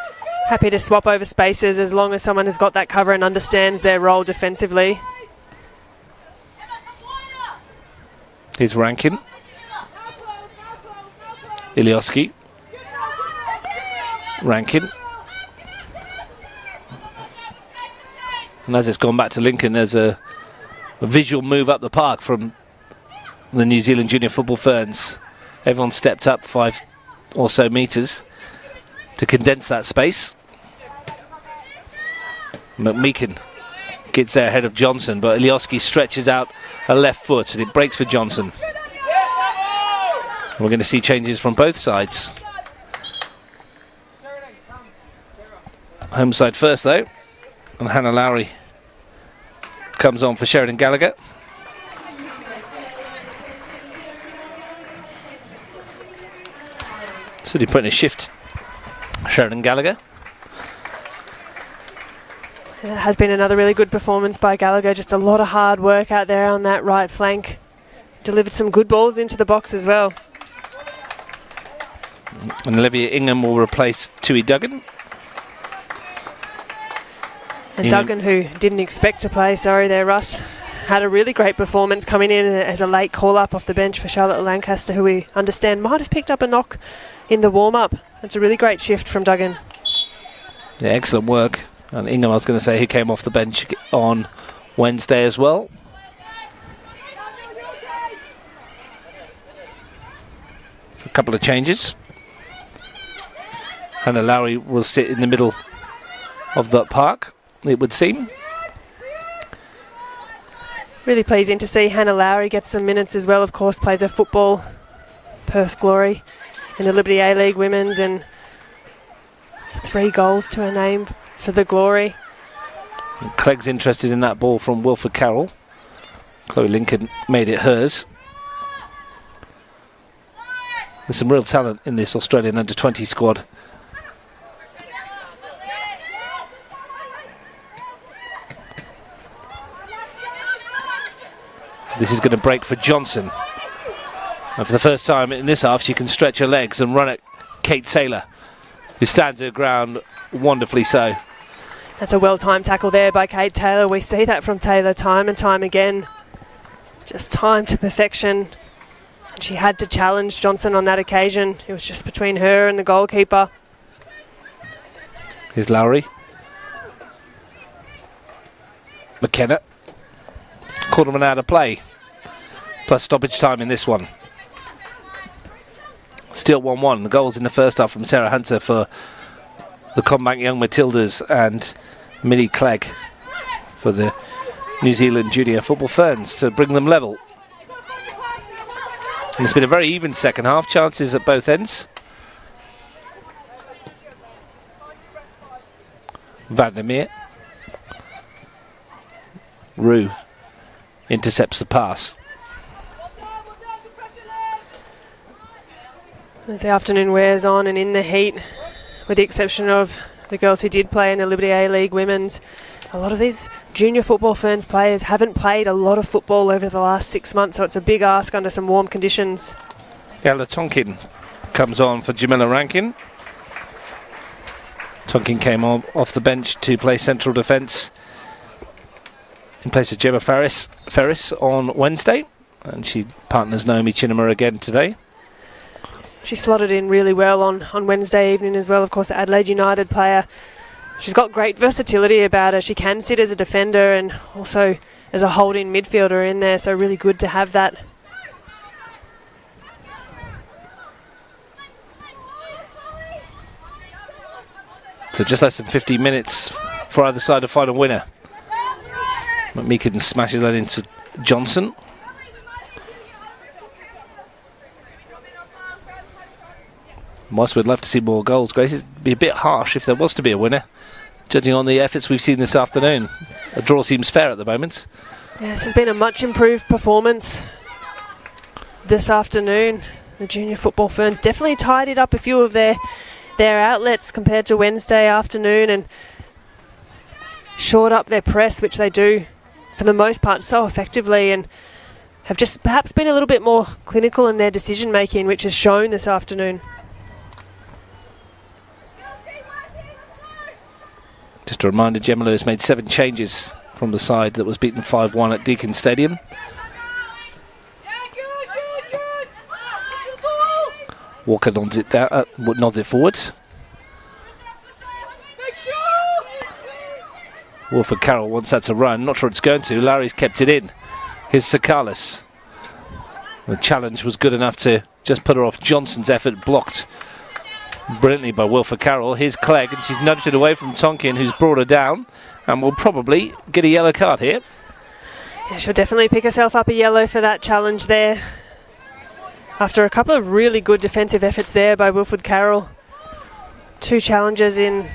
E: Happy to swap over spaces as long as someone has got that cover and understands their role defensively.
D: Here's Rankin. Ilioski. Rankin. And as it's gone back to Lincoln, there's a visual move up the park from the New Zealand Junior Football Ferns. Everyone stepped up 5 or so metres to condense that space. McMeekin gets there ahead of Johnson, but Ilioski stretches out a left foot and it breaks for Johnson. We're going to see changes from both sides. Home side first though, and Hannah Lowry comes on for Sheridan Gallagher. So they put in a shift, Sheridan Gallagher.
E: It has been another really good performance by Gallagher. Just a lot of hard work out there on that right flank. Delivered some good balls into the box as well.
D: And Olivia Ingham will replace Tui Duggan.
E: And Duggan, who didn't expect to play, sorry there, Russ, had a really great performance coming in as a late call-up off the bench for Charlotte Lancaster, who we understand might have picked up a knock in the warm-up. It's a really great shift from Duggan.
D: Yeah, excellent work. And Ingham, I was going to say, who came off the bench on Wednesday as well. So a couple of changes. Hannah Lowry will sit in the middle of the park, it would seem.
E: Really pleasing to see Hannah Lowry get some minutes as well. Of course, plays her football, Perth Glory, in the Liberty A-League Women's, and 3 goals to her name for the Glory.
D: And Clegg's interested in that ball from Wilford Carroll. Chloe Lincoln made it hers. There's some real talent in this Australian under-20 squad. This is going to break for Johnson. And for the first time in this half, she can stretch her legs and run at Kate Taylor, who stands her ground wonderfully so.
E: That's a well-timed tackle there by Kate Taylor. We see that from Taylor time and time again. Just timed to perfection. And she had to challenge Johnson on that occasion. It was just between her and the goalkeeper.
D: Here's Lowry. McKenna. Quarterman out of play. Plus stoppage time in this one. Still 1-1. The goals in the first half from Sarah Hunter for the CommBank Young Matildas and Millie Clegg for the New Zealand Junior Football Ferns to bring them level. And it's been a very even second half. Chances at both ends. Vandermeer. Rue intercepts the pass.
E: As the afternoon wears on and in the heat, with the exception of the girls who did play in the Liberty A-League Women's, a lot of these Junior Football Ferns players haven't played a lot of football over the last 6 months, so it's a big ask under some warm conditions.
D: Ella Tonkin comes on for Jamila Rankin. Tonkin came on off the bench to play central defence in place of Gemma Ferris on Wednesday, and she partners Naomi Chinema again today.
E: She slotted in really well on Wednesday evening as well. Of course, the Adelaide United player. She's got great versatility about her. She can sit as a defender and also as a holding midfielder in there, so really good to have that.
D: So just less than 50 minutes for either side to find a winner. McMeekin smashes that into Johnson. Whilst we'd love to see more goals, Grace, it'd be a bit harsh if there was to be a winner, judging on the efforts we've seen this afternoon. A draw seems fair at the moment.
E: Yeah, this has been a much improved performance this afternoon. The Junior Football Ferns definitely tidied up a few of their outlets compared to Wednesday afternoon and shored up their press, which they do for the most part so effectively, and have just perhaps been a little bit more clinical in their decision making, which is shown this afternoon.
D: Just a reminder, Gemma Lewis made 7 changes from the side that was beaten 5-1 at Deakin Stadium. Walker nods it down, nods it forward. Wilfred Carroll wants that to run. Not sure it's going to. Larry's kept it in. Here's Sakalis. The challenge was good enough to just put her off. Johnson's effort blocked brilliantly by Wilfred Carroll. Here's Clegg, and she's nudged it away from Tonkin, who's brought her down, and will probably get a yellow card here.
E: Yeah, she'll definitely pick herself up a yellow for that challenge there. After a couple of really good defensive efforts there by Wilfred Carroll. 2 challenges in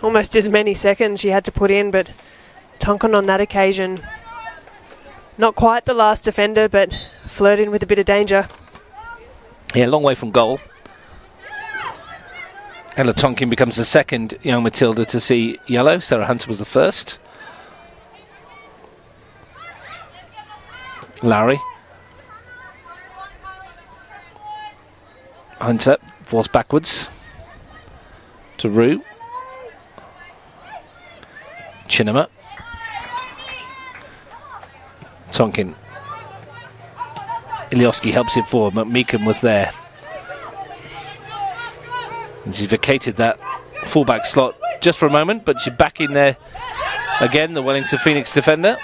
E: almost as many seconds she had to put in, but Tonkin on that occasion, not quite the last defender, but flirting with a bit of danger.
D: Yeah, long way from goal. Ella Tonkin becomes the second young Matilda to see yellow. Sarah Hunter was the first. Larry. Hunter forced backwards to Rue. Chinema. Tonkin. Ilioski helps it forward. McMeekan was there. And she's vacated that fullback slot just for a moment, but she's back in there again, the Wellington Phoenix defender.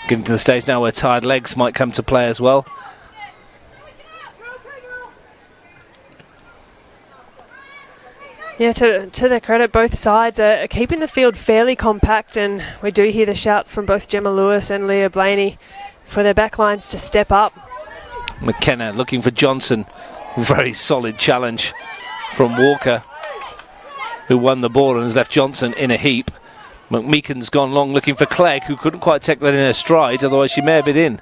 D: Getting to the stage now where tired legs might come to play as well.
E: Yeah, to their credit, both sides are keeping the field fairly compact, and we do hear the shouts from both Gemma Lewis and Leah Blaney for their backlines to step up.
D: McKenna looking for Johnson. Very solid challenge from Walker, who won the ball and has left Johnson in a heap. McMeekan's gone long looking for Clegg, who couldn't quite take that in her stride, otherwise she may have been in.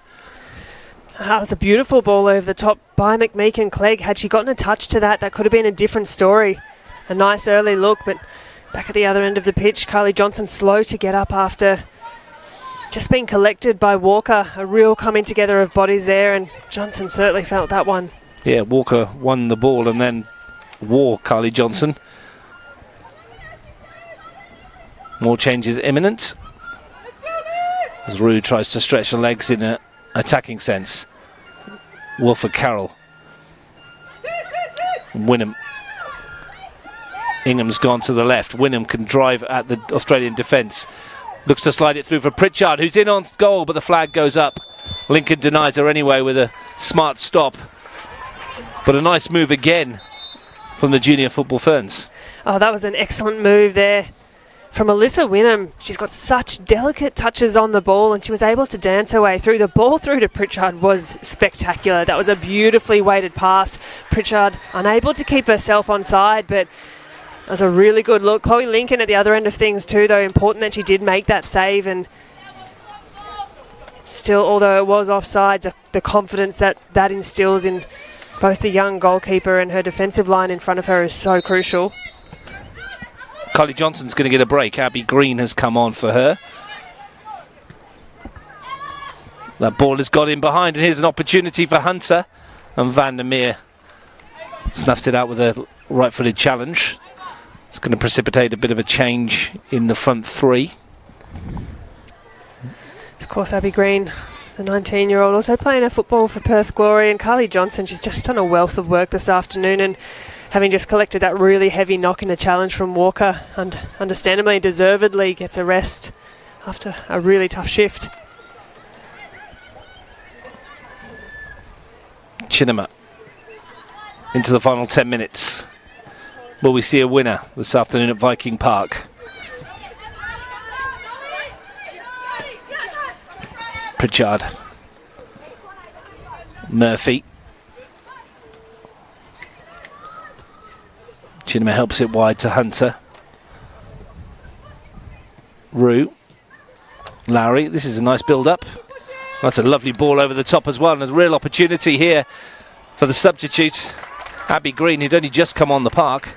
E: That was a beautiful ball over the top by McMeekan. Clegg, had she gotten a touch to that, that could have been a different story. A nice early look, but back at the other end of the pitch, Carly Johnson slow to get up after just being collected by Walker. A real coming together of bodies there, and Johnson certainly felt that one.
D: Yeah, Walker won the ball and then wore Carly Johnson. More changes imminent as Rue tries to stretch the legs in an attacking sense. Wilfred Carroll. Wynnum. Ingham's gone to the left. Wynnum can drive at the Australian defence. Looks to slide it through for Pritchard, who's in on goal, but the flag goes up. Lincoln denies her anyway with a smart stop. But a nice move again from the Junior Football Ferns.
E: Oh, that was an excellent move there from Alyssa Wynnum. She's got such delicate touches on the ball, and she was able to dance her way through. The ball through to Pritchard was spectacular. That was a beautifully weighted pass. Pritchard unable to keep herself onside, but that was a really good look. Chloe Lincoln at the other end of things too, though. Important that she did make that save, and still, although it was offside, the confidence that instills in both the young goalkeeper and her defensive line in front of her is so crucial.
D: Carly Johnson's going to get a break. Abby Green has come on for her. That ball has got in behind, and here's an opportunity for Hunter. And Van der Meer snuffed it out with a right-footed challenge. It's going to precipitate a bit of a change in the front three.
E: Of course, Abby Green, the 19-year-old, also playing her football for Perth Glory. And Carly Johnson, she's just done a wealth of work this afternoon, and having just collected that really heavy knock in the challenge from Walker, and understandably, deservedly gets a rest after a really tough shift.
D: Chinema into the final 10 minutes. Will we see a winner this afternoon at Viking Park? Pritchard. Murphy. Chinema helps it wide to Hunter. Rue. Lowry. This is a nice build-up. That's a lovely ball over the top as well, and a real opportunity here for the substitute, Abby Green, who'd only just come on the park.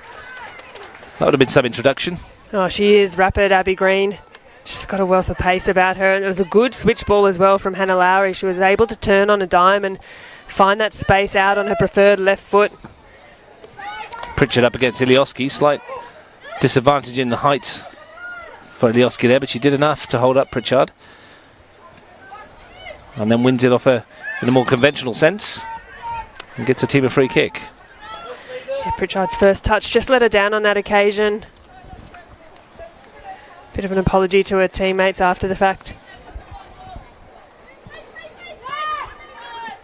D: That would have been some introduction.
E: Oh, she is rapid, Abby Green. She's got a wealth of pace about her, and it was a good switch ball as well from Hannah Lowry. She was able to turn on a dime and find that space out on her preferred left foot.
D: Pritchard up against Ilioski. Slight disadvantage in the height for Ilioski there, but she did enough to hold up Pritchard. And then wins it off her in a more conventional sense and gets a team a free kick.
E: Yeah, Pritchard's first touch just let her down on that occasion. Bit of an apology to her teammates after the fact.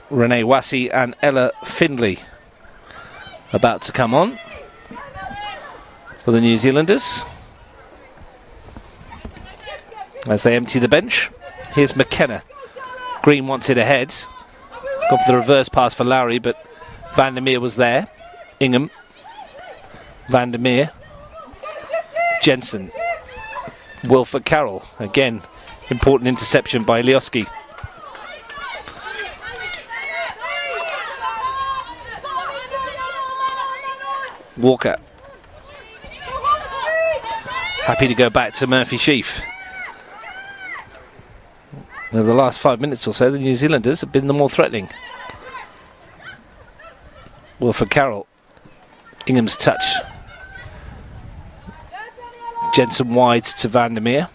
D: Renee Wassey and Ella Findlay about to come on for the New Zealanders as they empty the bench. Here's McKenna. Green wants it ahead. Gone for the reverse pass for Lowry, but Vandermeer was there. Ingham. Vandermeer. Jensen. Wilford Carroll. Again, important interception by Lioski. Walker. Happy to go back to Murphy Sheaf. Over the last 5 minutes or so, the New Zealanders have been the more threatening. Wilford Carroll. Ingham's touch. Jensen wide to Vandermeer.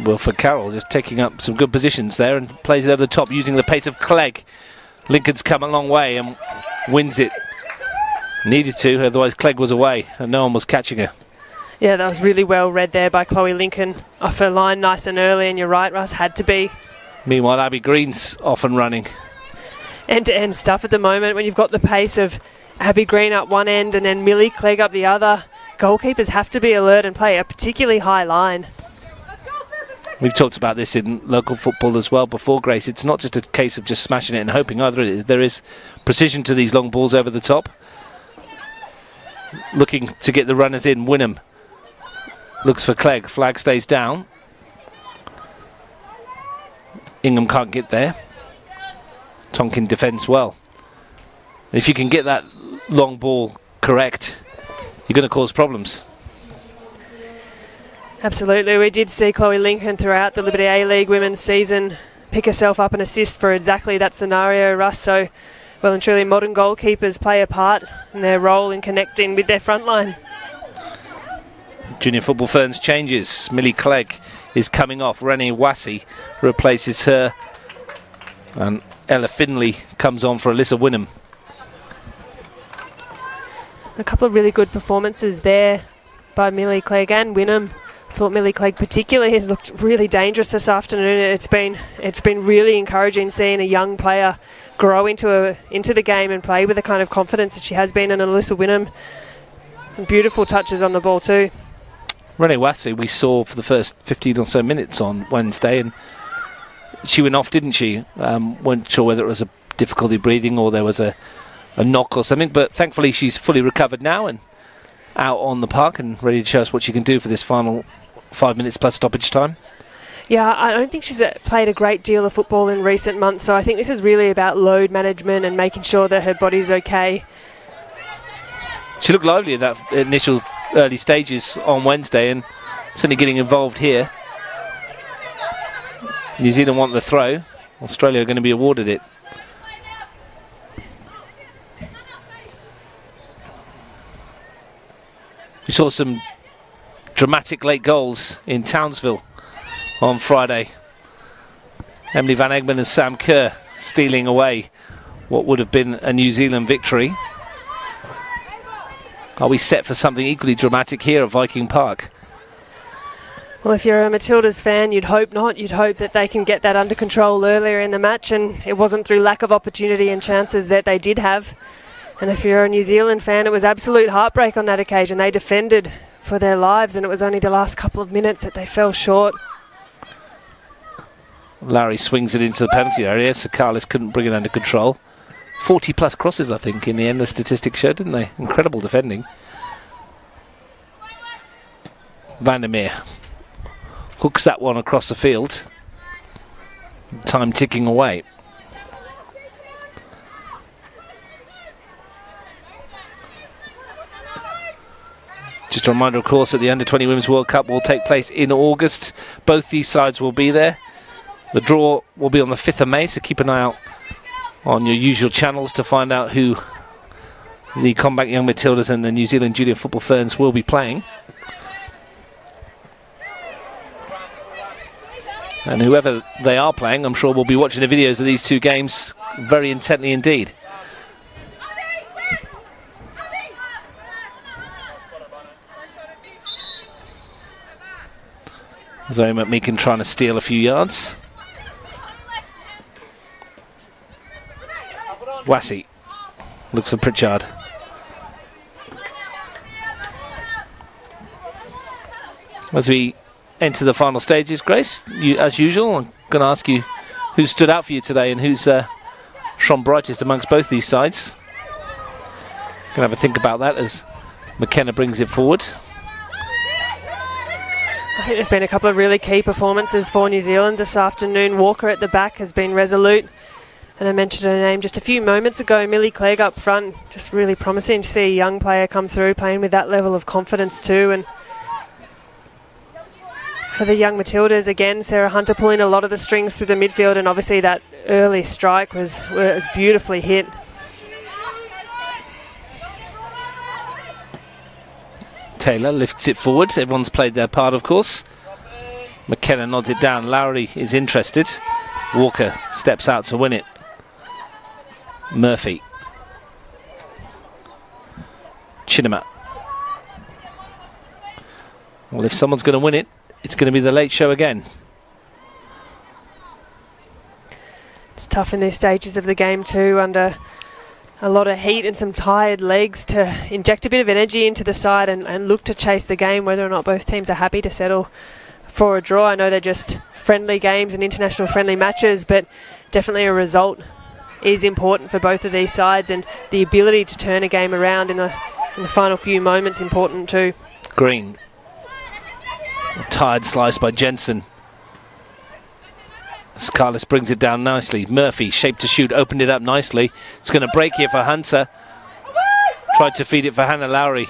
D: Wilford Carroll just taking up some good positions there and plays it over the top using the pace of Clegg. Lincoln's come a long way and wins it. Needed to, otherwise Clegg was away and no one was catching her.
E: Yeah, that was really well read there by Chloe Lincoln. Off her line nice and early, and you're right, Russ, had to be.
D: Meanwhile, Abby Green's off and running.
E: End-to-end stuff at the moment when you've got the pace of Abby Green up one end and then Millie Clegg up the other. Goalkeepers have to be alert and play a particularly high line.
D: We've talked about this in local football as well before, Grace. It's not just a case of just smashing it and hoping either. There is precision to these long balls over the top. Looking to get the runners in. Wynnum looks for Clegg. Flag stays down. Ingham can't get there. Tonkin defends well. And if you can get that long ball correct, you're going to cause problems.
E: Absolutely. We did see Chloe Lincoln throughout the Liberty A-League women's season pick herself up and assist for exactly that scenario, Russ. So, well and truly, modern goalkeepers play a part in their role in connecting with their front line.
D: Junior Football Ferns changes. Millie Clegg is coming off. Renee Wassey replaces her. And Ella Findlay comes on for Alyssa Wynnum.
E: A couple of really good performances there by Millie Clegg and Wynnum. I thought Millie Clegg particularly has looked really dangerous this afternoon. It's been really encouraging seeing a young player grow into the game and play with the kind of confidence that she has been. And Alyssa Wynnum, some beautiful touches on the ball too.
D: Renee Wassey we saw for the first 15 or so minutes on Wednesday, and she went off, didn't she? Weren't sure whether it was a difficulty breathing or there was a knock or something, but thankfully she's fully recovered now and out on the park and ready to show us what she can do for this final 5 minutes plus stoppage time.
E: Yeah, I don't think she's played a great deal of football in recent months, so I think this is really about load management and making sure that her body's okay.
D: She looked lively in that initial early stages on Wednesday and certainly getting involved here. New Zealand want the throw. Australia are going to be awarded it. We saw some dramatic late goals in Townsville on Friday. Emily Van Egmond and Sam Kerr stealing away what would have been a New Zealand victory. Are we set for something equally dramatic here at Viking Park?
E: Well, if you're a Matildas fan, you'd hope not. You'd hope that they can get that under control earlier in the match, and it wasn't through lack of opportunity and chances that they did have. And if you're a New Zealand fan, it was absolute heartbreak on that occasion. They defended for their lives, and it was only the last couple of minutes that they fell short.
D: Larry swings it into the penalty area. Sakalis couldn't bring it under control. 40 plus crosses, I think, in the end, the statistics showed, didn't they? Incredible defending. Vandermeer hooks that one across the field. Time ticking away. Just a reminder, of course, that the Under-20 Women's World Cup will take place in August. Both these sides will be there. The draw will be on the 5th of May, so keep an eye out on your usual channels to find out who the CommBank Young Matildas and the New Zealand Junior Football Ferns will be playing. And whoever they are playing, I'm sure we'll be watching the videos of these two games very intently indeed. Zoe McMeekin trying to steal a few yards. Wassey looks for Pritchard. As we enter the final stages, Grace, as usual, I'm going to ask you who stood out for you today and who's shone brightest amongst both these sides. Going to have a think about that as McKenna brings it forward.
E: I think there's been a couple of really key performances for New Zealand this afternoon. Walker at the back has been resolute. And I mentioned her name just a few moments ago, Millie Clegg up front. Just really promising to see a young player come through, playing with that level of confidence too. And for the young Matildas, again, Sarah Hunter pulling a lot of the strings through the midfield, and obviously that early strike was beautifully hit.
D: Taylor lifts it forward. Everyone's played their part, of course. McKenna nods it down. Lowry is interested. Walker steps out to win it. Murphy. Chinema. Well, if someone's going to win it, it's going to be the late show again.
E: It's tough in these stages of the game too, under a lot of heat and some tired legs, to inject a bit of energy into the side and look to chase the game, whether or not both teams are happy to settle for a draw. I know they're just friendly games and international friendly matches, but definitely a result is important for both of these sides, and the ability to turn a game around in the final few moments important too.
D: Green. A tired slice by Jensen. Scarlett brings it down nicely. Murphy, shape to shoot, opened it up nicely. It's going to break here for Hunter. Tried to feed it for Hannah Lowry.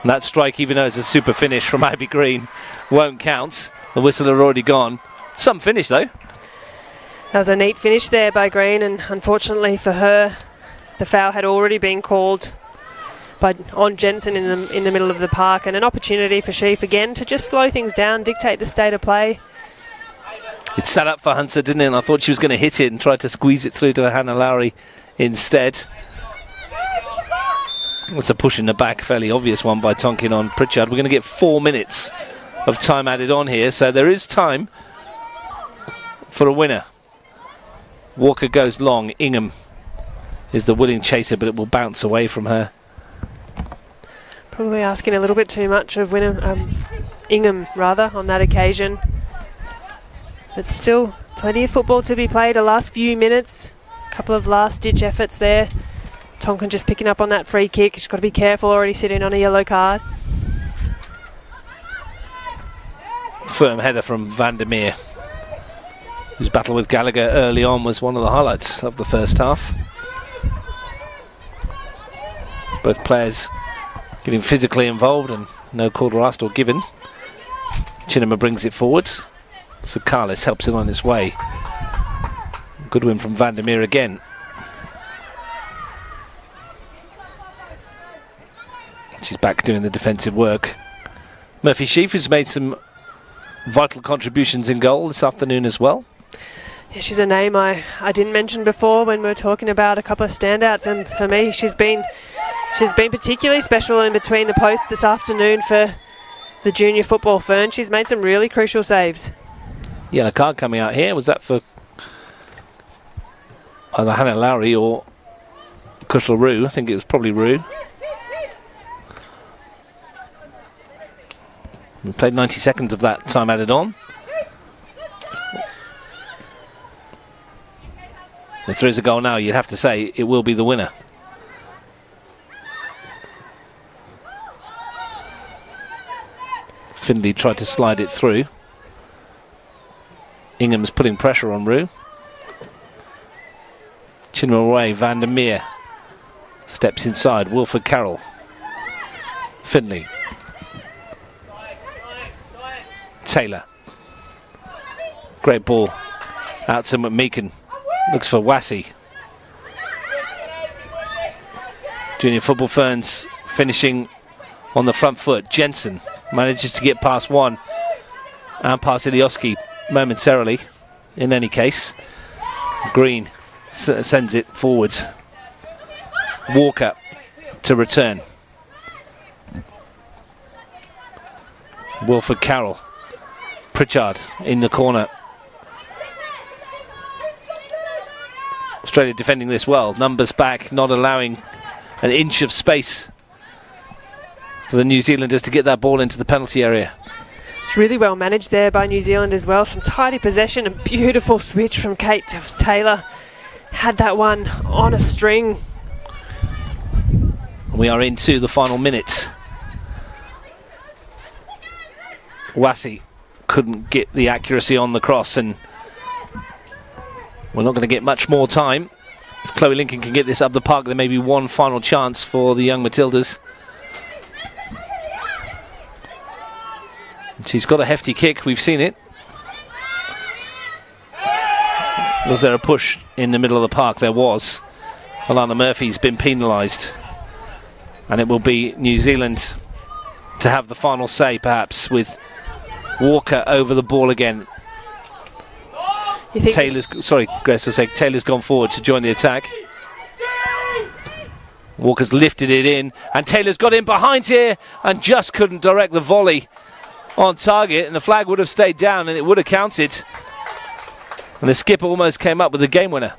D: And that strike, even though it's a super finish from Abby Green, won't count. The whistle had already gone. Some finish though.
E: That was a neat finish there by Green, and unfortunately for her, the foul had already been called on Jensen in the middle of the park, and an opportunity for Sheaf again to just slow things down, dictate the state of play.
D: It sat up for Hunter, didn't it? And I thought she was going to hit it and try to squeeze it through to Hannah Lowry instead. That's a push in the back, fairly obvious one by Tonkin on Pritchard. We're going to get 4 minutes of time added on here, so there is time for a winner. Walker goes long. Ingham is the willing chaser, but it will bounce away from her.
E: Probably asking a little bit too much of Ingham on that occasion. But still, plenty of football to be played. The last few minutes, a couple of last-ditch efforts there. Tonkin just picking up on that free kick. She's got to be careful, already sitting on a yellow card.
D: Firm header from Vandermeer, whose battle with Gallagher early on was one of the highlights of the first half. Both players getting physically involved and no quarter asked or given. Chinema brings it forwards. So Carlis helps it on its way. Good win from Vandermeer again. She's back doing the defensive work. Murphy Sheaf has made some vital contributions in goal this afternoon as well.
E: Yeah, she's a name I didn't mention before when we were talking about a couple of standouts, and for me she's been particularly special in between the posts this afternoon for the Junior Football Ferns. She's made some really crucial saves.
D: Yellow card coming out here. Was that for either Hannah Lowry or Kushal Rue? I think it was probably Rue. We played 90 seconds of that time added on. If there is a goal now, you'd have to say it will be the winner. Findlay tried to slide it through. Ingham's putting pressure on Rue. Chinwell away, Vandermeer steps inside. Wilford Carroll. Findlay. Taylor. Great ball. Out to McMeekin. Looks for Wassey. Junior Football Ferns finishing on the front foot. Jensen manages to get past one and past Ilioski. momentarily. In any case, Green sends it forwards. Walker to return. Wilford Carroll. Pritchard in the corner. Australia defending this well. Numbers back, not allowing an inch of space for the New Zealanders to get that ball into the penalty area.
E: It's really well managed there by New Zealand as well. Some tidy possession, a beautiful switch from Kate Taylor. Had that one on a string.
D: We are into the final minute. Wassey couldn't get the accuracy on the cross, and we're not going to get much more time. If Chloe Lincoln can get this up the park, there may be one final chance for the young Matildas. She's got a hefty kick, we've seen it. Was there a push in the middle of the park? There was. Alana Murphy's been penalised. And it will be New Zealand to have the final say, perhaps, with Walker over the ball again. Taylor's gone forward to join the attack. Walker's lifted it in, and Taylor's got in behind here and just couldn't direct the volley on target, and the flag would have stayed down and it would have counted. And the skipper almost came up with the game winner.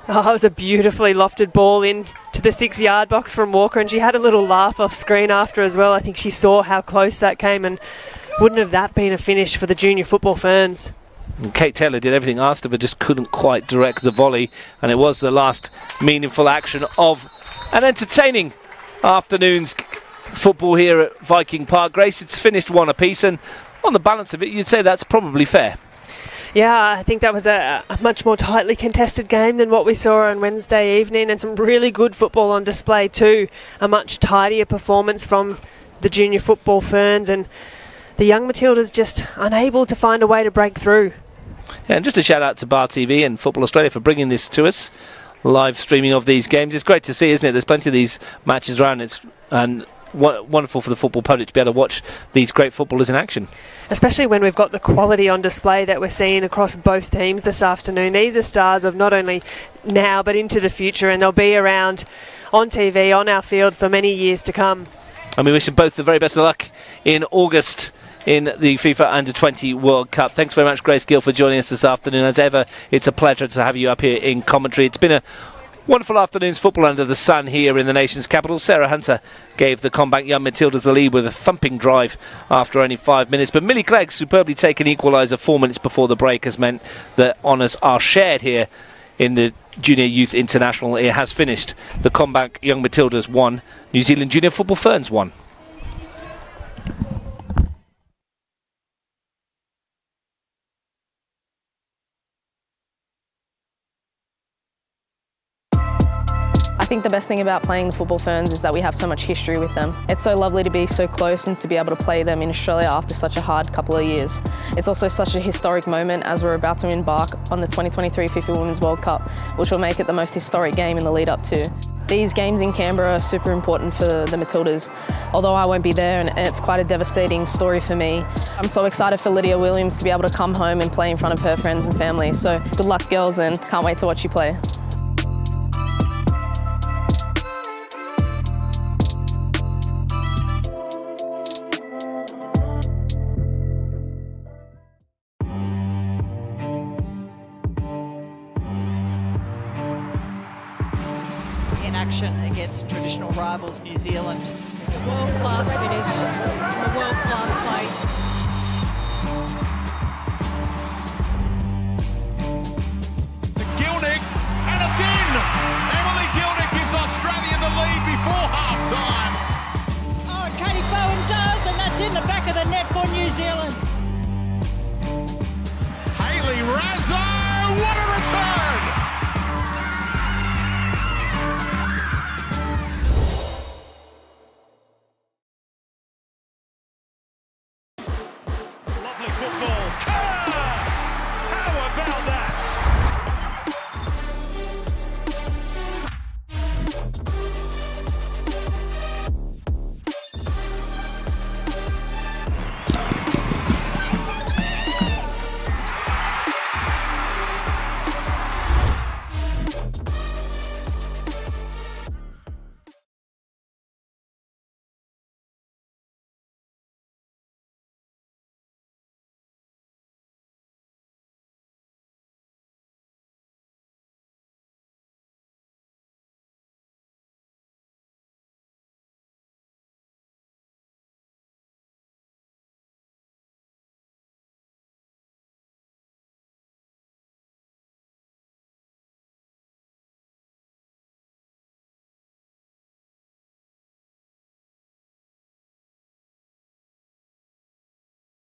E: Oh, it was a beautifully lofted ball into the 6-yard box from Walker, and she had a little laugh off screen after as well. I think she saw how close that came, and wouldn't have that been a finish for the Junior Football Ferns.
D: And Kate Taylor did everything asked of her, just couldn't quite direct the volley, and it was the last meaningful action of an entertaining afternoon's football here at Viking Park. Grace, it's finished 1 apiece, and on the balance of it, you'd say that's probably fair.
E: Yeah, I think that was a much more tightly contested game than what we saw on Wednesday evening, and some really good football on display too. A much tidier performance from the Junior Football Ferns, and the young Matildas just unable to find a way to break through.
D: Yeah, and just a shout out to Bar TV and Football Australia for bringing this to us. Live streaming of these games. It's great to see, isn't it? There's plenty of these matches around. It's wonderful for the football public to be able to watch these great footballers in action.
E: Especially when we've got the quality on display that we're seeing across both teams this afternoon. These are stars of not only now but into the future, and they'll be around on TV, on our field for many years to come.
D: And we wish them both the very best of luck in August in the FIFA Under-20 World Cup. Thanks very much, Grace Gill, for joining us this afternoon. As ever, it's a pleasure to have you up here in commentary. It's been a wonderful afternoon's football under the sun here in the nation's capital. Sarah Hunter gave the CommBank Young Matildas the lead with a thumping drive after only 5 minutes. But Millie Clegg superbly taken equaliser 4 minutes before the break has meant that honours are shared here in the Junior Youth International. It has finished. The CommBank Young Matildas 1, New Zealand Junior Football Ferns 1.
A: I think the best thing about playing the Football Ferns is that we have so much history with them. It's so lovely to be so close and to be able to play them in Australia after such a hard couple of years. It's also such a historic moment as we're about to embark on the 2023 FIFA Women's World Cup, which will make it the most historic game in the lead up to. These games in Canberra are super important for the Matildas, although I won't be there, and it's quite a devastating story for me. I'm so excited for Lydia Williams to be able to come home and play in front of her friends and family. So good luck, girls, and can't wait to watch you play.
B: In action against traditional rivals New Zealand. It's a world-class finish, a world-class play.
C: Gilnick, and it's in! Emily Gilnick gives Australia the lead before half-time.
B: Oh, and Katie Bowen does, and that's in the back of the net for New Zealand.
C: Hayley Razzo, what a return! Lovely football.